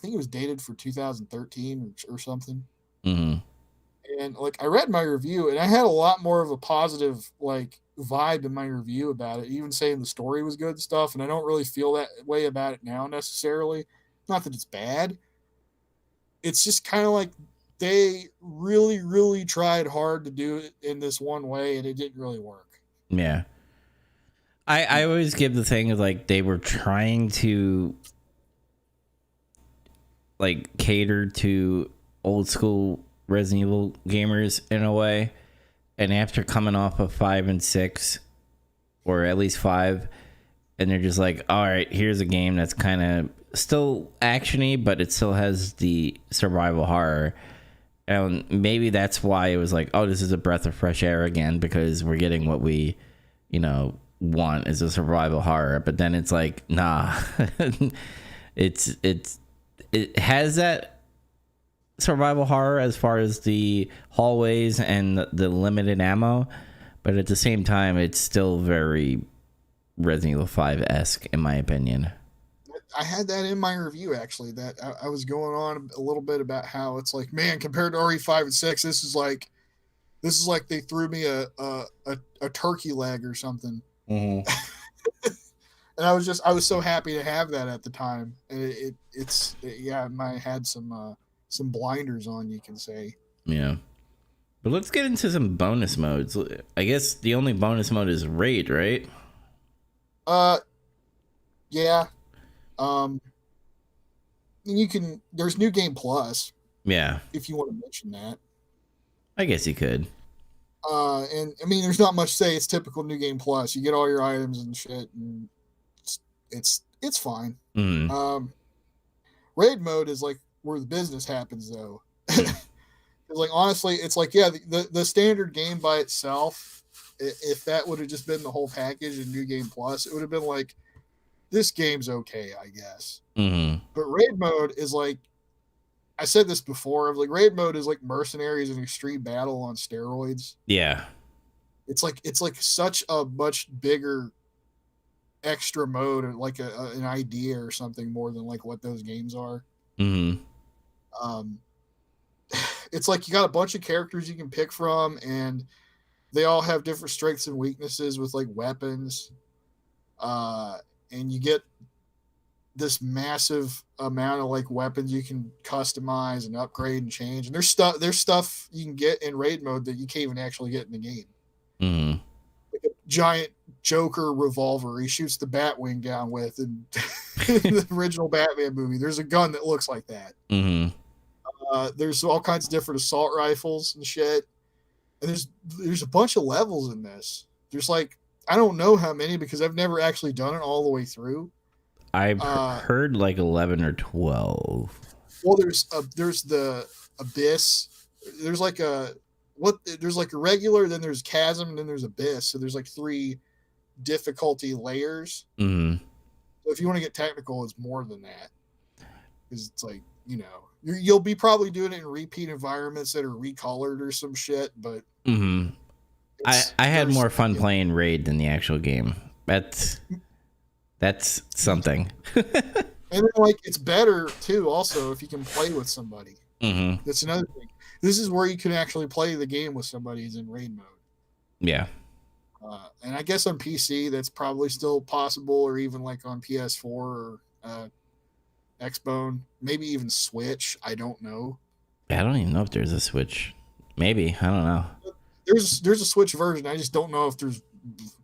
think it was dated for 2013 or something. Mm-hmm. And like I read my review, and I had a lot more of a positive like vibe in my review about it, even saying the story was good and stuff. And I don't really feel that way about it now necessarily. Not that it's bad. It's just kind of like they really, really tried hard to do it in this one way, and it didn't really work. Yeah. I always give the thing of like they were trying to like cater to old school Resident Evil gamers in a way, and after coming off of 5 and 6, or at least 5, and they're just like, all right, here's a game that's kind of still actiony, but it still has the survival horror. And maybe that's why it was like, oh, this is a breath of fresh air again, because we're getting what we, want is a survival horror. But then it's like, nah, it has that survival horror as far as the hallways and the limited ammo, but at the same time, it's still very Resident Evil 5-esque, in my opinion. I had that in my review, actually, that I was going on a little bit about how it's like, man, compared to RE5 and 6, this is like they threw me a turkey leg or something. Mm-hmm. And I was so happy to have that at the time. And yeah, I had some blinders on, you can say. Yeah. But let's get into some bonus modes. I guess the only bonus mode is raid, right? Yeah. There's New Game Plus. Yeah. If you want to mention that. I guess you could. And I mean, there's not much to say. It's typical New Game Plus. You get all your items and shit, and it's fine. Mm-hmm. Raid mode is like where the business happens, though. Like, honestly, it's like, yeah, the standard game by itself, if that would have just been the whole package in New Game Plus, it would have been like, this game's okay, I guess. Mm-hmm. But raid mode is like, I said this before, like raid mode is like Mercenaries and Extreme Battle on steroids. Yeah. It's like such a much bigger extra mode, or like an idea or something, more than like what those games are. Mm-hmm. It's like you got a bunch of characters you can pick from, and they all have different strengths and weaknesses with like weapons. And you get this massive amount of like weapons you can customize and upgrade and change. And there's stuff you can get in raid mode that you can't even actually get in the game. Mm-hmm. Like a giant Joker revolver he shoots the Batwing down with, and in the original Batman movie, there's a gun that looks like that. Mm-hmm. There's all kinds of different assault rifles and shit. And there's a bunch of levels in this. There's like, I don't know how many because I've never actually done it all the way through. I've heard like 11 or 12. Well, there's the Abyss. There's like a regular, then there's Chasm, and then there's Abyss. So there's like 3 difficulty layers. Mm-hmm. So if you want to get technical, it's more than that. Because it's like, you know, you'll be probably doing it in repeat environments that are recolored or some shit, but mm-hmm. I had more fun playing raid than the actual game. That's something. And then, like, it's better too also if you can play with somebody. Mm-hmm. That's another thing. This is where you can actually play the game with somebody, is in raid mode. Yeah. And I guess on PC that's probably still possible, or even like on PS4 or Xbone, maybe even Switch. I don't know. I don't even know if there's a Switch. Maybe, I don't know. There's a Switch version. I just don't know if there's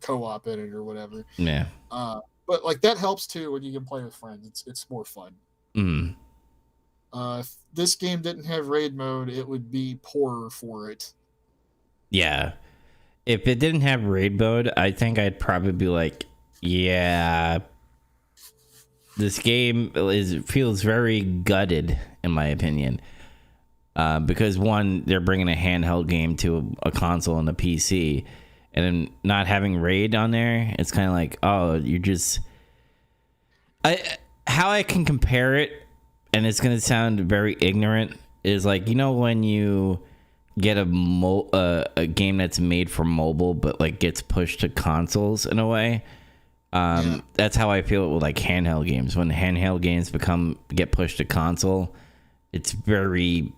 co-op in it or whatever. Yeah. But like that helps too when you can play with friends. It's more fun. Mm. If this game didn't have raid mode, it would be poorer for it. Yeah. If it didn't have raid mode, I think I'd probably be like, yeah, this game feels very gutted, in my opinion. Because one, they're bringing a handheld game to a console and a PC, and then not having raid on there, it's kind of like, oh, you're just... how I can compare it, and it's going to sound very ignorant, is like, you know, when you get a game that's made for mobile but like gets pushed to consoles in a way. That's how I feel with like handheld games. When handheld games get pushed to console, it's very...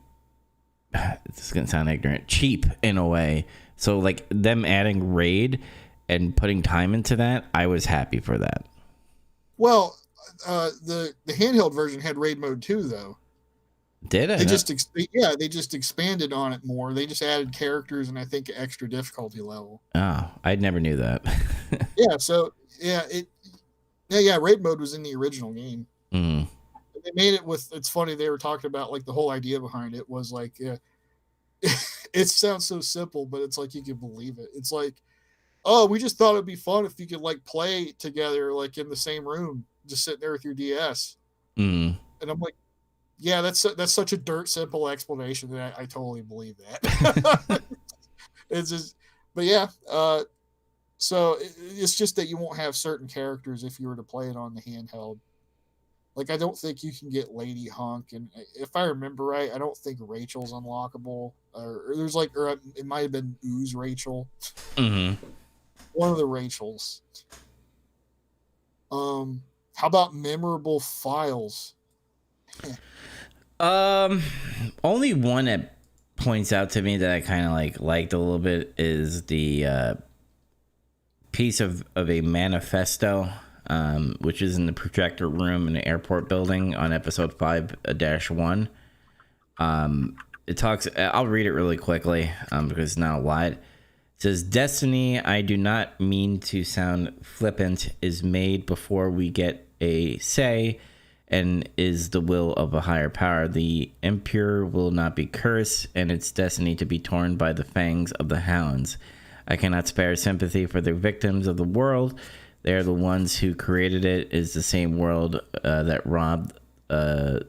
it's gonna sound ignorant, cheap in a way. So like them adding raid and putting time into that, I was happy for that. Well, the handheld version had raid mode too, though. Did it? They just expanded on it more. They just added characters and I think an extra difficulty level. Oh, I never knew that. Yeah, so raid mode was in the original game. Mm. They made it with, it's funny, they were talking about like the whole idea behind it was like, it sounds so simple, but it's like you can believe it. It's like, oh, we just thought it'd be fun if you could like play together, like in the same room, just sitting there with your DS. Mm. And I'm like, yeah, that's such a dirt simple explanation that I totally believe that. It's just, but yeah, so it's just that you won't have certain characters if you were to play it on the handheld. Like, I don't think you can get Lady Hunk, and if I remember right, I don't think Rachel's unlockable. Or there's like, or it might have been Ooze Rachel. Mm-hmm. One of the Rachels. How about memorable files? Only one that points out to me that I kind of liked a little bit is the piece of a manifesto which is in the projector room in the airport building on episode 5-1. It talks, I'll read it really quickly because it's not a lot. It says, Destiny, I do not mean to sound flippant, is made before we get a say and is the will of a higher power. The impure will not be cursed, and its destiny to be torn by the fangs of the hounds. I cannot spare sympathy for the victims of the world. They are the ones who created it. It is the same world that robbed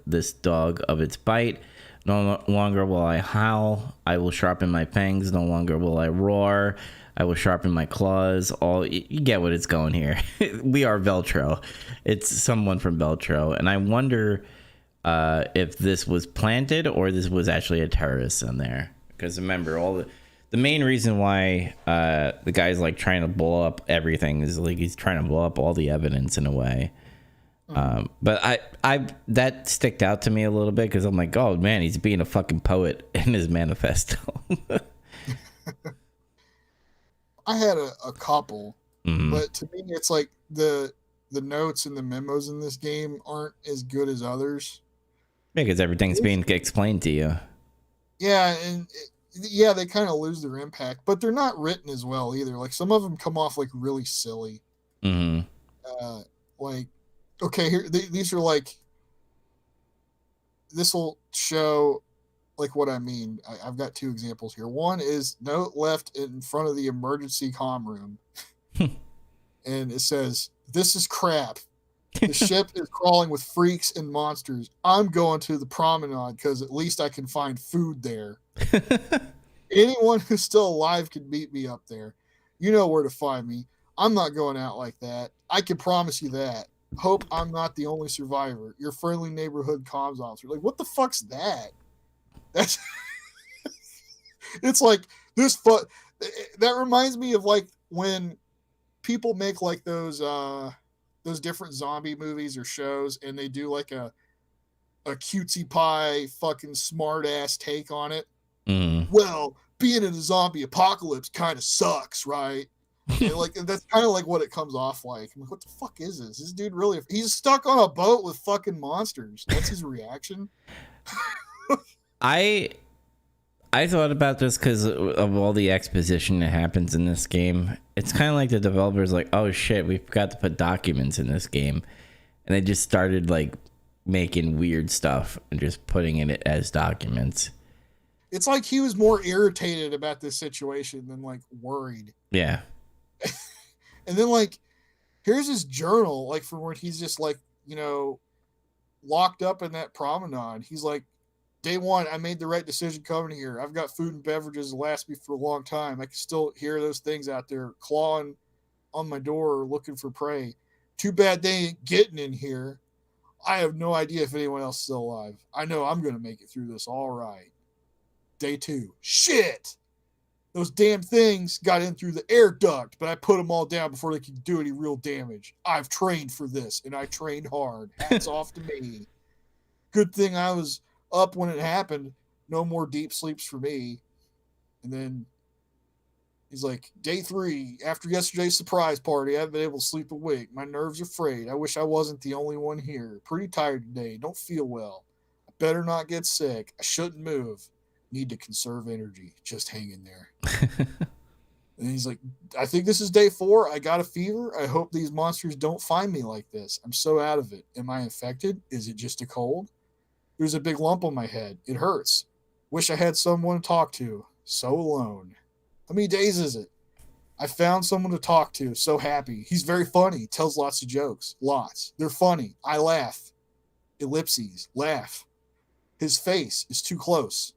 this dog of its bite. No longer will I howl. I will sharpen my fangs. No longer will I roar. I will sharpen my claws. All you get what it's going here. We are Veltro. It's someone from Veltro, and I wonder if this was planted or this was actually a terrorist in there. Because remember, all the main reason why the guy's like trying to blow up everything is like he's trying to blow up all the evidence in a way. But I that sticked out to me a little bit because I'm like, oh man, he's being a fucking poet in his manifesto. I had a couple, but to me, it's like the notes and the memos in this game aren't as good as others. Because everything's being explained to you. Yeah, and yeah, they kind of lose their impact, but they're not written as well either. Like some of them come off like really silly. Like, okay, here these are like, this will show like what I mean. I've got two examples here. One is note left in front of the emergency comm room, and it says, "This is crap. The ship is crawling with freaks and monsters. I'm going to the promenade because at least I can find food there. Anyone who's still alive can meet me up there. You know where to find me. I'm not going out like that. I can promise you that. Hope I'm not the only survivor. Your friendly neighborhood comms officer." Like, what the fuck's that? That's it's like this. That reminds me of like when people make like those different zombie movies or shows, and they do like a cutesy pie fucking smart ass take on it. Well, being in a zombie apocalypse kind of sucks, right? And like that's kind of like what it comes off like. I'm like, what the fuck is this? This dude really? He's stuck on a boat with fucking monsters. That's his reaction. I thought about this because of all the exposition that happens in this game. It's kind of like the developers like, oh shit, we forgot to put documents in this game, and they just started like making weird stuff and just putting in it as documents. It's like he was more irritated about this situation than like worried. Yeah. And then like, here's his journal, like for when he's just like, you know, locked up in that promenade. He's like, day one, I made the right decision coming here. I've got food and beverages that last me for a long time. I can still hear those things out there clawing on my door looking for prey. Too bad they ain't getting in here. I have no idea if anyone else is still alive. I know I'm going to make it through this all right. Day two. Shit! Those damn things got in through the air duct, but I put them all down before they could do any real damage. I've trained for this, and I trained hard. Hats off to me. Good thing I was up when it happened. No more deep sleeps for me. And then he's like, day three, after yesterday's surprise party, I haven't been able to sleep a wink. My nerves are frayed. I wish I wasn't the only one here. Pretty tired today. Don't feel well. I better not get sick. I shouldn't move. Need to conserve energy. Just hang in there. And he's like, I think this is day 4. I got a fever. I hope these monsters don't find me like this. I'm so out of it. Am I infected? Is it just a cold? There's a big lump on my head. It hurts. Wish I had someone to talk to. So alone. How many days is it? I found someone to talk to. So happy. He's very funny. Tells lots of jokes. Lots. They're funny. I laugh. Ellipses. Laugh. His face is too close.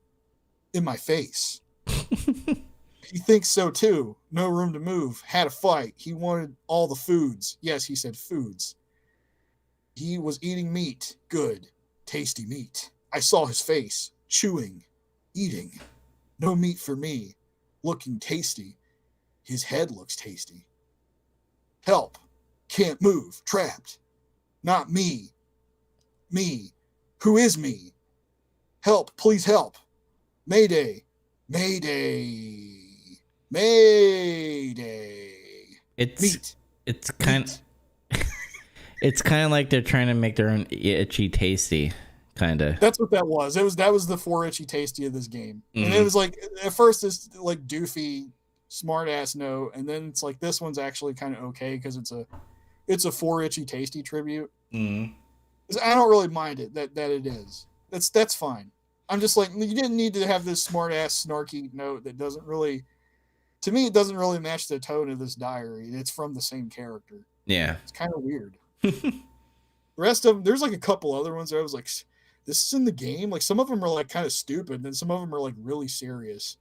In my face. He thinks so too. No room to move. Had a fight. He wanted all the foods. Yes, he said foods. He was eating meat. Good. Tasty meat. I saw his face. Chewing. Eating. No meat for me. Looking tasty. His head looks tasty. Help. Can't move. Trapped. Not me. Me. Who is me? Help. Please help. Mayday. Mayday. Mayday. It's kind of It's kind of like they're trying to make their own itchy tasty, kind of. That's what that was. That was the 4 itchy tasty of this game. And it was like at first it's like doofy, smart ass note, and then it's like this one's actually kind of okay because it's a 4 itchy tasty tribute. I don't really mind it that it is. That's fine. I'm just like, you didn't need to have this smart ass snarky note that doesn't really, to me, it doesn't really match the tone of this diary. It's from the same character. Yeah. It's kind of weird. The rest of them, there's like a couple other ones where I was like, this is in the game. Like some of them are like kind of stupid, and then some of them are like really serious.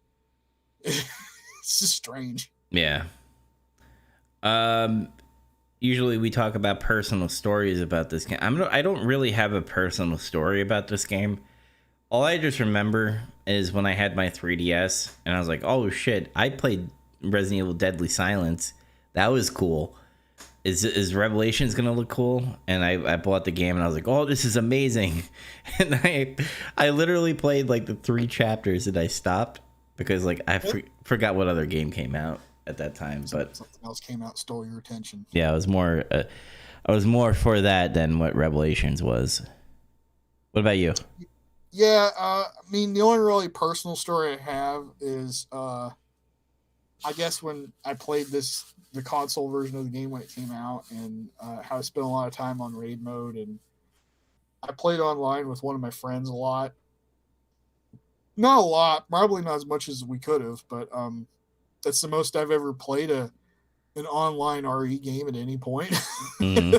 It's just strange. Yeah. Usually we talk about personal stories about this game. I don't really have a personal story about this game. All I just remember is when I had my 3DS and I was like, oh shit, I played Resident Evil Deadly Silence. That was cool. Is Revelations gonna look cool? And I bought the game and I was like, oh, this is amazing. And I literally played like the 3 chapters and I stopped because like I forgot what other game came out at that time. But something else came out, stole your attention. Yeah, I was more for that than what Revelations was. What about you? Yeah, I mean, the only really personal story I have is, I guess when I played the console version of the game when it came out, and how I spent a lot of time on raid mode, and I played online with one of my friends a lot. Not a lot, probably not as much as we could have, but that's the most I've ever played an online RE game at any point. Mm-hmm.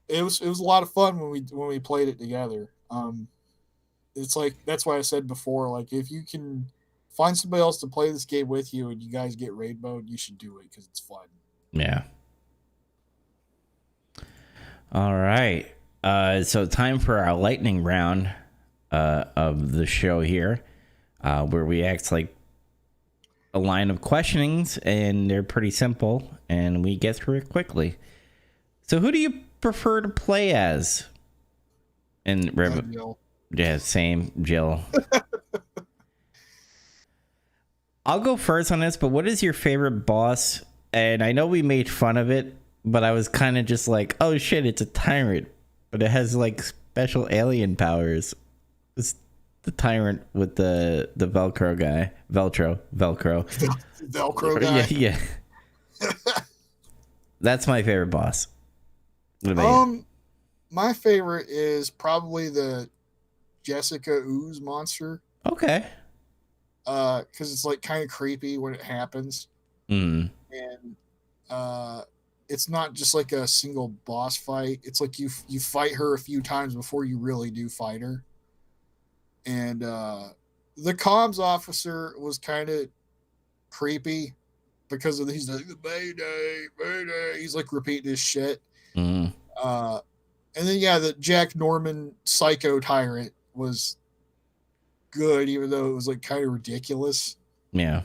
It was a lot of fun when we played it together. It's like, that's why I said before, like if you can find somebody else to play this game with you and you guys get raid mode, you should do it because it's fun. Yeah. All right. So time for our lightning round of the show here, where we act like a line of questionings, and they're pretty simple, and we get through it quickly. So who do you prefer to play as? And Jill. Yeah, same, Jill. I'll go first on this, but what is your favorite boss? And I know we made fun of it, but I was kind of just like, oh shit, it's a tyrant, but it has like special alien powers. It's the tyrant with the Velcro guy. Velcro guy. Yeah. That's my favorite boss. What about you? My favorite is probably the Jessica Ooze monster. Okay. Because it's like kind of creepy when it happens. And it's not just like a single boss fight. It's like you fight her a few times before you really do fight her. And the comms officer was kind of creepy because of he's like, Mayday. He's like repeating his shit. And then the Jack Norman psycho tyrant was good, even though it was like kind of ridiculous. Yeah.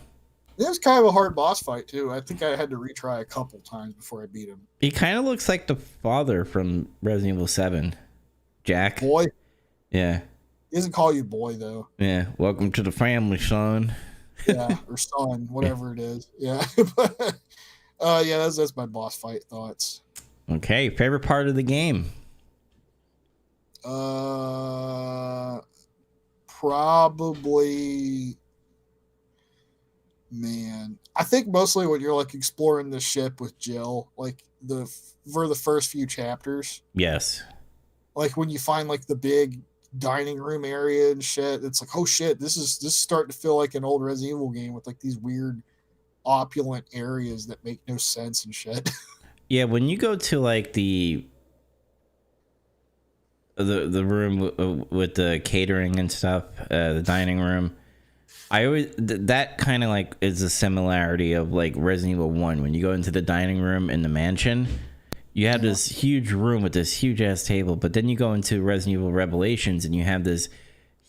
It was kind of a hard boss fight too. I think I had to retry a couple times before I beat him. He kind of looks like the father from Resident Evil 7. Jack. Boy. Yeah. He doesn't call you boy though. Yeah. Welcome to the family, son. Yeah, or son, whatever it is. Yeah. But, that's my boss fight thoughts. Okay. Favorite part of the game? Probably, man. I think mostly when you're like exploring the ship with Jill, like for the first few chapters. Yes. Like when you find like the big dining room area and shit, it's like, oh shit, this is starting to feel like an old Resident Evil game with like these weird opulent areas that make no sense and shit. Yeah, when you go to like the room with the catering and stuff, the dining room, I always that kind of like is a similarity of like Resident Evil 1. When you go into the dining room in the mansion, you have this huge room with this huge ass table, but then you go into Resident Evil Revelations and you have this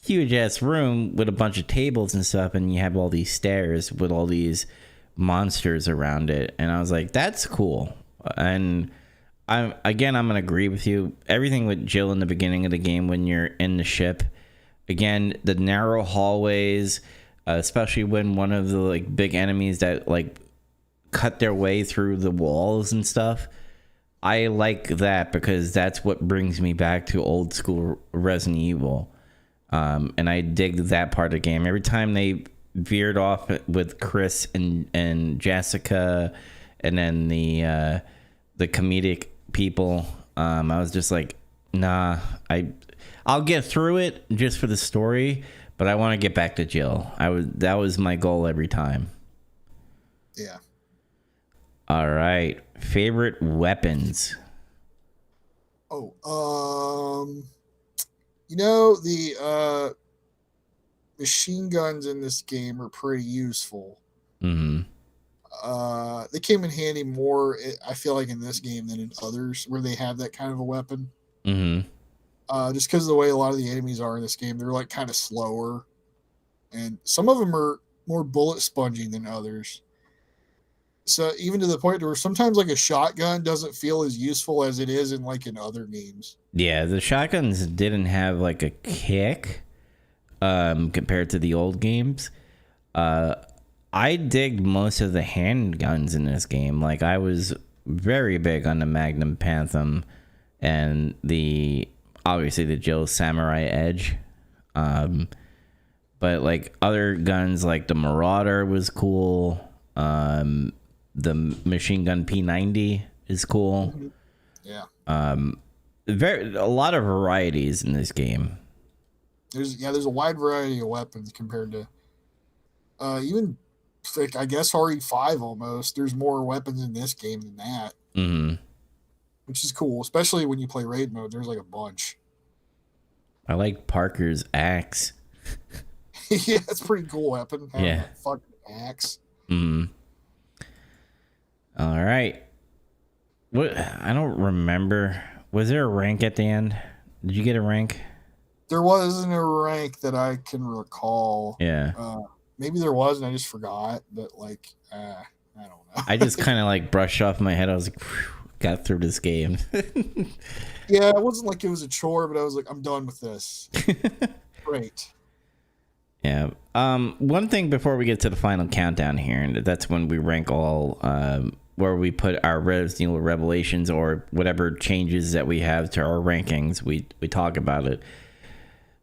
huge ass room with a bunch of tables and stuff, and you have all these stairs with all these monsters around it, and I was like, that's cool. And I'm gonna agree with you. Everything with Jill in the beginning of the game when you're in the ship, again, the narrow hallways, especially when one of the like big enemies that like cut their way through the walls and stuff. I like that because that's what brings me back to old school Resident Evil. And I dig that part of the game. Every time they veered off with Chris and Jessica, and then the comedic people, I was just like, nah, I'll get through it just for the story, but I want to get back to Jill. That was my goal every time. Yeah. All right, favorite weapons. Oh, the machine guns in this game are pretty useful. Mm-hmm. They came in handy more, I feel like, in this game than in others where they have that kind of a weapon. Mm-hmm. Just because of the way a lot of the enemies are in this game, they're like kind of slower, and some of them are more bullet sponging than others. So even to the point where sometimes like a shotgun doesn't feel as useful as it is in other games. Yeah, the shotguns didn't have like a kick compared to the old games. I dig most of the handguns in this game. Like, I was very big on the Magnum Phantom and obviously the Jill Samurai Edge. But like other guns like the Marauder was cool. The machine gun P90 is cool. Yeah. A lot of varieties in this game. There's a wide variety of weapons compared to even like, I guess RE5 almost. There's more weapons in this game than that. Mm-hmm. Which is cool, especially when you play raid mode. There's like a bunch. I like Parker's axe. Yeah, it's a pretty cool weapon. Yeah. Fucking axe. Mm-hmm. All right. What? I don't remember. Was there a rank at the end? Did you get a rank? There wasn't a rank that I can recall. Yeah. Maybe there was, and I just forgot. But I don't know. I just kind of like brushed off my head. I was like, got through this game. Yeah, it wasn't like it was a chore, but I was like, I'm done with this. Great. Yeah. One thing before we get to the final countdown here, and that's when we rank all, where we put our Resident Evil Revelations or whatever changes that we have to our rankings. We talk about it.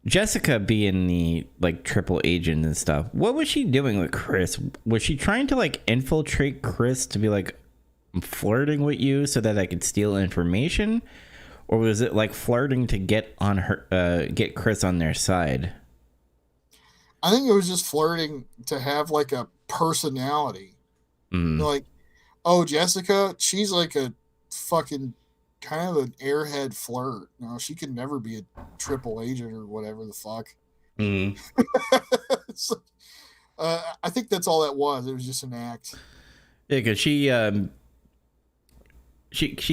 Jessica being the like triple agent and stuff. What was she doing with Chris? Was she trying to like infiltrate Chris to be like, I'm flirting with you so that I could steal information, or was it like flirting to get Chris on their side? I think it was just flirting to have like a personality. Mm. Like, oh, Jessica, she's like a fucking kind of an airhead flirt. No, she could never be a triple agent or whatever the fuck. Mm. I think that's all that was. It was just an act. Yeah, because she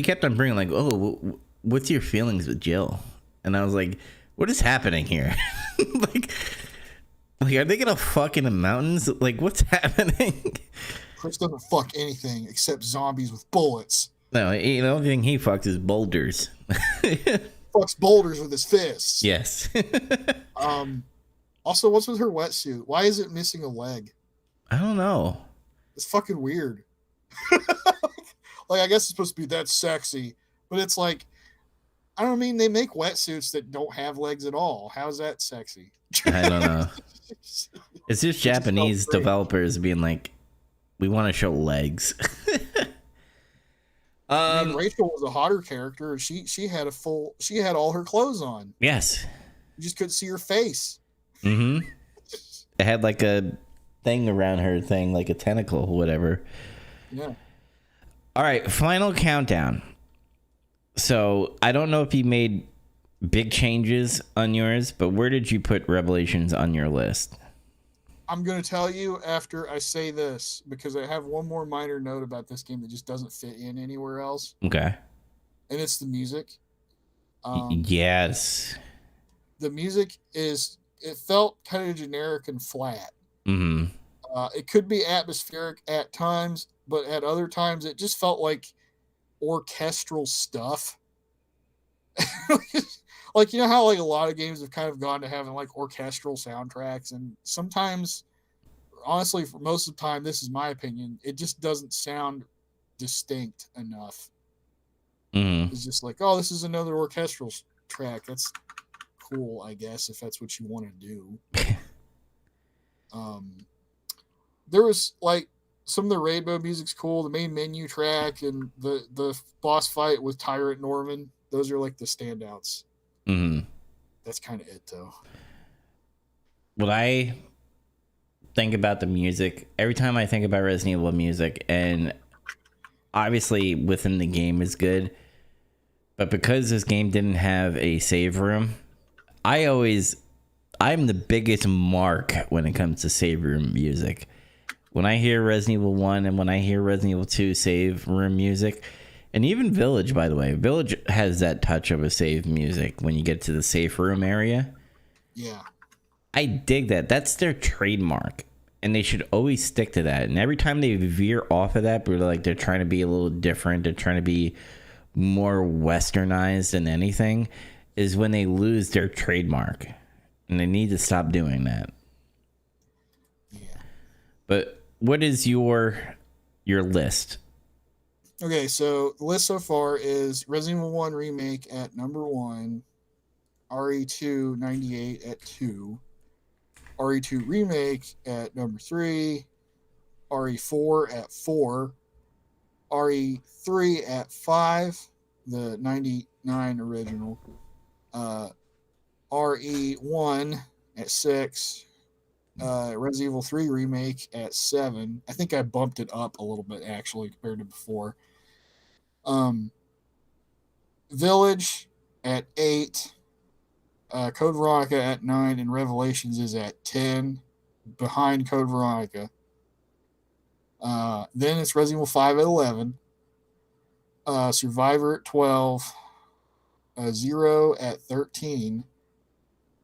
kept on bringing like, oh, what's your feelings with Jill? And I was like, what is happening here? like, are they gonna fuck in the mountains? Like, what's happening? Chris doesn't fuck anything except zombies with bullets. No, the only thing he fucks is boulders. Fucks boulders with his fists. Yes. Also, what's with her wetsuit? Why is it missing a leg? I don't know. It's fucking weird. Like, I guess it's supposed to be that sexy, but it's like, I don't mean, they make wetsuits that don't have legs at all. How's that sexy? I don't know. It's just Japanese developers being like, we want to show legs. I mean, Rachel was a hotter character. She had all her clothes on. Yes. You just couldn't see her face. Mm-hmm. It had like a thing around her thing, like a tentacle, whatever. Yeah. All right, final countdown. So I don't know if you made big changes on yours, but where did you put Revelations on your list? I'm going to tell you after I say this, because I have one more minor note about this game that just doesn't fit in anywhere else. Okay. And it's the music. Yes. The music it felt kind of generic and flat. Mm-hmm. It could be atmospheric at times, but at other times it just felt like orchestral stuff. Like, you know how like a lot of games have kind of gone to having like orchestral soundtracks, and sometimes, honestly, for most of the time, this is my opinion, it just doesn't sound distinct enough. Mm-hmm. It's just like, oh, this is another orchestral track. That's cool, I guess, if that's what you want to do. Um, there was like some of the Rainbow music's cool. The main menu track and the boss fight with Tyrant Norman. Those are like the standouts. Mm-hmm. That's kind of it, though. What I think about the music, every time I think about Resident Evil music, and obviously within the game is good, but because this game didn't have a save room, I'm the biggest mark when it comes to save room music. When I hear Resident Evil 1 and when I hear Resident Evil 2 save room music, and even Village, by the way, Village has that touch of a save music when you get to the safe room area. Yeah. I dig that. That's their trademark, and they should always stick to that. And every time they veer off of that, they're trying to be a little different, they're trying to be more westernized than anything, is when they lose their trademark, and they need to stop doing that. Yeah. But what is your list? Okay, so the list so far is Resident Evil 1 Remake at number 1, RE2 98 at 2, RE2 Remake at number 3, RE4 at 4, RE3 at 5, the 99 original, RE1 at 6, Resident Evil 3 Remake at 7. I think I bumped it up a little bit, actually, compared to before. Village at 8, Code Veronica at 9, and Revelations is at 10, behind Code Veronica. Then it's Resident Evil 5 at 11, Survivor at 12, Zero at 13,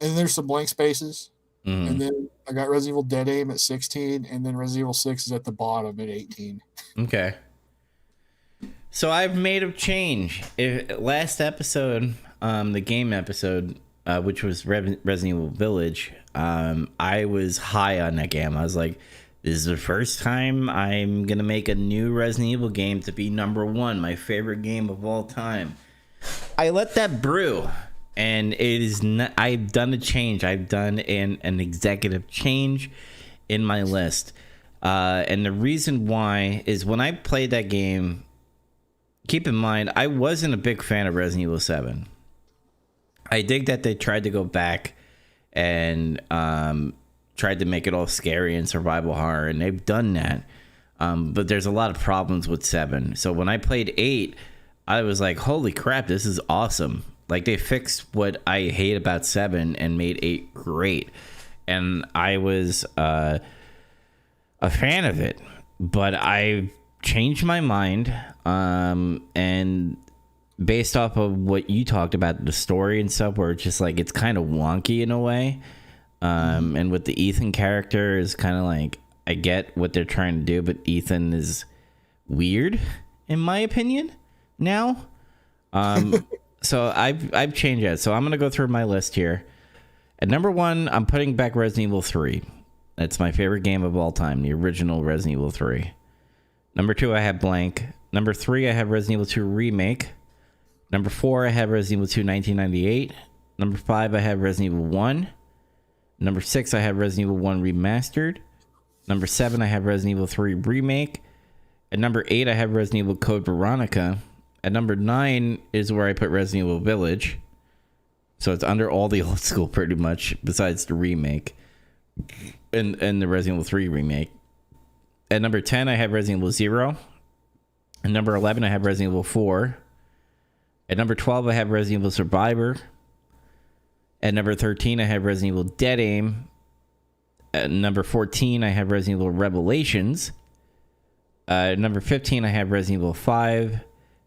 and there's some blank spaces. Mm. And then I got Resident Evil Dead Aim at 16, and then Resident Evil 6 is at the bottom at 18. Okay. So I've made a change. Last episode, the game episode, which was Resident Evil Village, I was high on that game. I was like, this is the first time I'm going to make a new Resident Evil game to be number 1, my favorite game of all time. I let that brew, and it is not, I've done a change. I've done an executive change in my list. And the reason why is when I played that game, keep in mind, I wasn't a big fan of Resident Evil 7. I dig that they tried to go back and tried to make it all scary and survival horror, and they've done that. But there's a lot of problems with 7. So when I played 8, I was like, holy crap, this is awesome. Like, they fixed what I hate about 7 and made 8 great. And I was a fan of it. But I changed my mind, and based off of what you talked about, the story and stuff, where it's just like it's kind of wonky in a way, and with the Ethan character is kind of like, I get what they're trying to do, but Ethan is weird in my opinion now. So I've changed that. So I'm gonna go through my list here. At number 1, I'm putting back Resident Evil 3. That's my favorite game of all time, the original Resident Evil 3. Number 2, I have blank. Number 3, I have Resident Evil 2 Remake. Number 4, I have Resident Evil 2 1998. Number 5, I have Resident Evil 1. Number 6, I have Resident Evil 1 Remastered. Number 7, I have Resident Evil 3 Remake. At number 8, I have Resident Evil Code Veronica. At number 9 is where I put Resident Evil Village. So it's under all the old school pretty much, besides the remake and the Resident Evil 3 remake. At number 10, I have Resident Evil 0. At number 11, I have Resident Evil 4. At number 12, I have Resident Evil Survivor. At number 13, I have Resident Evil Dead Aim. At number 14, I have Resident Evil Revelations. At number 15, I have Resident Evil 5.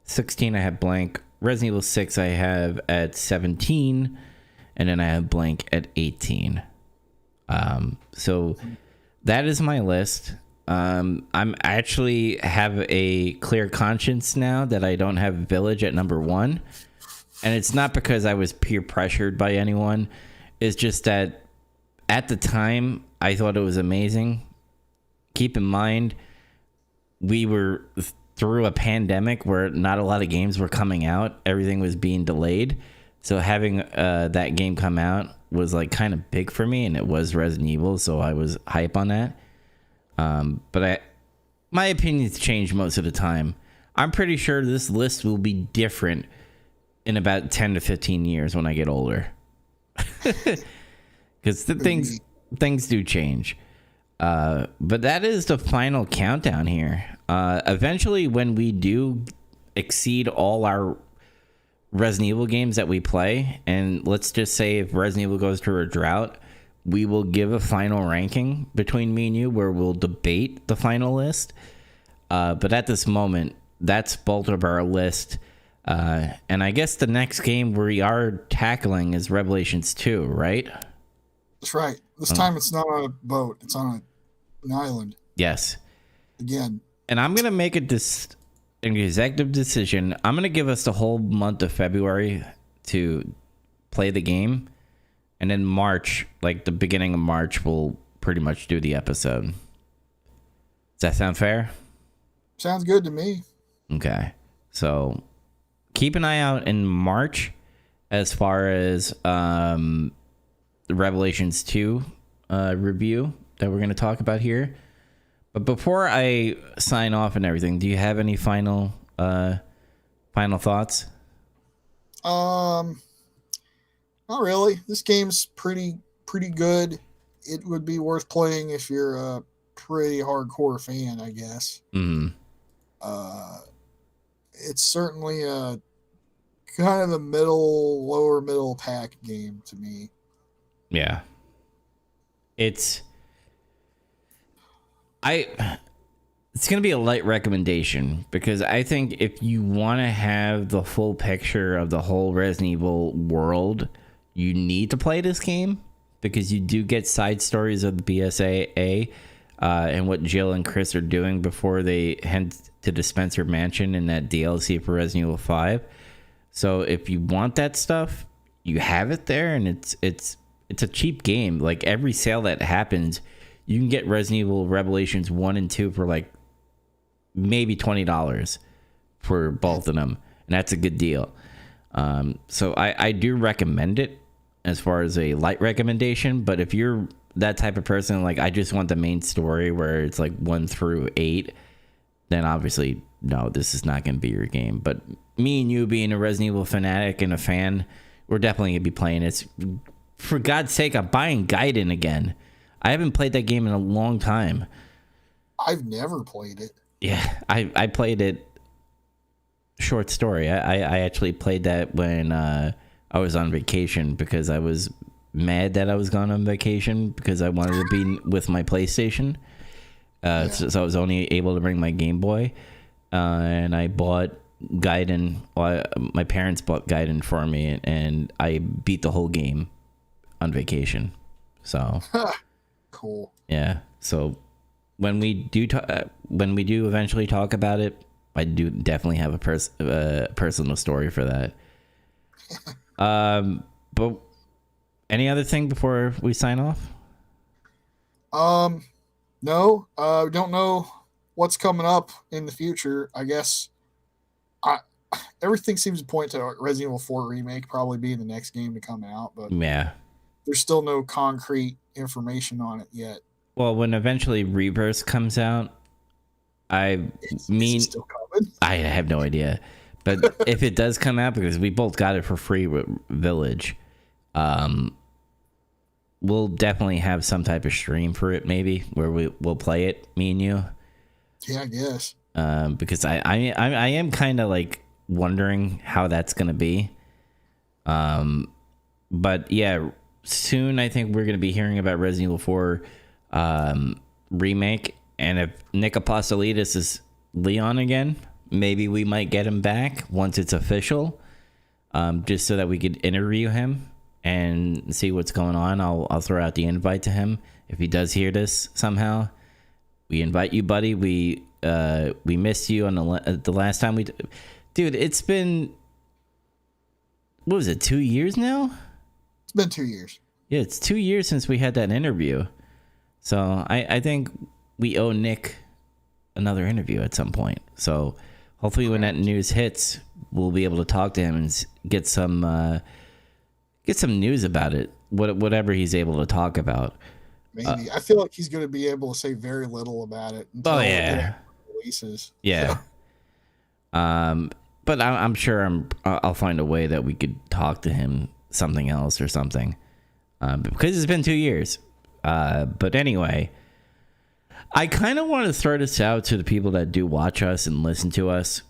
16, I have blank. Resident Evil 6, I have at 17. And then I have blank at 18. So that is my list. I'm actually have a clear conscience now that I don't have Village at number 1. And it's not because I was peer pressured by anyone. It's just that at the time, I thought it was amazing. Keep in mind, we were through a pandemic where not a lot of games were coming out. Everything was being delayed. So having that game come out was like kind of big for me, and it was Resident Evil, so I was hype on that. But my opinions change most of the time. I'm pretty sure this list will be different in about 10 to 15 years when I get older. Because things do change. But that is the final countdown here. Eventually, when we do exceed all our Resident Evil games that we play, and let's just say if Resident Evil goes through a drought, we will give a final ranking between me and you where we'll debate the final list. But at this moment, that's both of our list. And I guess the next game we are tackling is Revelations 2, right? That's right. This time it's not on a boat. It's on an island. Yes. Again. And I'm going to make an executive decision. I'm going to give us the whole month of February to play the game. And then March, like the beginning of March, we'll pretty much do the episode. Does that sound fair? Sounds good to me. Okay. So keep an eye out in March as far as the Revelations 2 review that we're going to talk about here. But before I sign off and everything, do you have any final thoughts? Not really. This game's pretty good. It would be worth playing if you're a pretty hardcore fan, I guess. Mm-hmm. It's certainly a kind of a lower middle pack game to me. Yeah. It's going to be a light recommendation because I think if you want to have the full picture of the whole Resident Evil world, you need to play this game because you do get side stories of the BSAA and what Jill and Chris are doing before they head to the Spencer Mansion in that DLC for Resident Evil 5. So if you want that stuff, you have it there, and it's a cheap game. Like every sale that happens, you can get Resident Evil Revelations 1 and 2 for like maybe $20 for both of them, and that's a good deal. So I do recommend it as far as a light recommendation, but if you're that type of person, like I just want the main story where it's like 1 through 8, then obviously no, this is not going to be your game. But me and you being a Resident Evil fanatic and a fan, we're definitely going to be playing it. For God's sake, I'm buying Gaiden again. I haven't played that game in a long time. I've never played it. Yeah, I played it. Short story. I actually played that when I was on vacation because I was mad that I was gone on vacation because I wanted to be with my PlayStation. So I was only able to bring my Game Boy. And I bought Gaiden. My parents bought Gaiden for me, and I beat the whole game on vacation. So cool. Yeah. So when we do eventually talk about it, I do definitely have a personal story for that. But any other thing before we sign off? No. Don't know what's coming up in the future. I guess everything seems to point to Resident Evil 4 remake probably being the next game to come out, but yeah, there's still no concrete information on it yet. Well, when eventually Rebirth comes out, I still coming? I have no idea. But if it does come out, because we both got it for free with Village, we'll definitely have some type of stream for it, maybe, where we'll play it, me and you. Yeah, I guess. Because I am kind of like wondering how that's gonna be. But yeah, soon I think we're gonna be hearing about Resident Evil 4 remake, and if Nick Apostolides is Leon again, maybe we might get him back once it's official, just so that we could interview him and see what's going on. I'll throw out the invite to him if he does hear this somehow. We invite you, buddy. We missed you on the last time dude. It's been, what was it, 2 years now? It's been 2 years. Yeah, it's 2 years since we had that interview. So I think we owe Nick another interview at some point. So Hopefully, when that news hits, we'll be able to talk to him and get some news about it. Whatever he's able to talk about. Maybe. I feel like he's going to be able to say very little about it until it releases. Yeah. But I'm sure I'll find a way that we could talk to him something else or something. Because it's been 2 years. But anyway, I kind of want to throw this out to the people that do watch us and listen to us.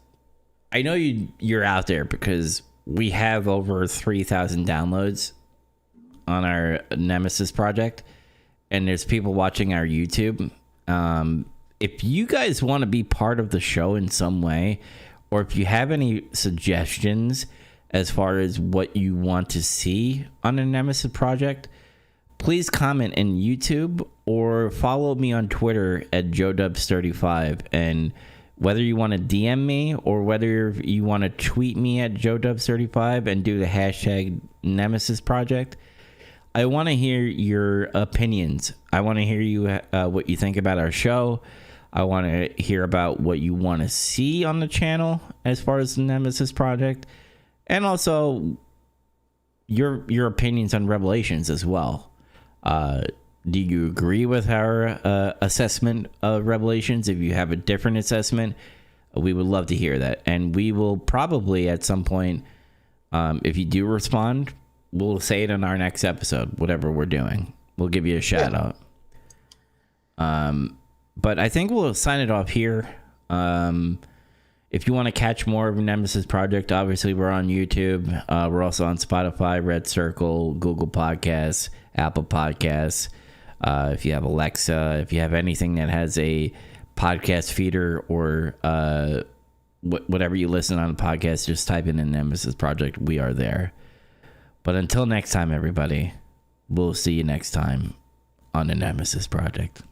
I know you're out there because we have over 3,000 downloads on our Nemesis project, and there's people watching our YouTube. If you guys want to be part of the show in some way, or if you have any suggestions as far as what you want to see on the Nemesis project, please comment in YouTube or follow me on Twitter at JoeDubs35. And whether you want to DM me or whether you want to tweet me at JoeDubs35 and do the hashtag Nemesis project, I want to hear your opinions. I want to hear you what you think about our show. I want to hear about what you want to see on the channel as far as the Nemesis project, and also your opinions on Revelations as well. Do you agree with our assessment of Revelations? If you have a different assessment, we would love to hear that. And we will probably at some point, if you do respond, we'll say it in our next episode, whatever we're doing. We'll give you a shout out. But I think we'll sign it off here. If you want to catch more of Nemesis Project, obviously we're on YouTube. We're also on Spotify, Red Circle, Google Podcasts, Apple Podcasts. If you have Alexa, if you have anything that has a podcast feeder or whatever you listen on a podcast, just type in the Nemesis Project. We are there. But until next time, everybody, we'll see you next time on the Nemesis Project.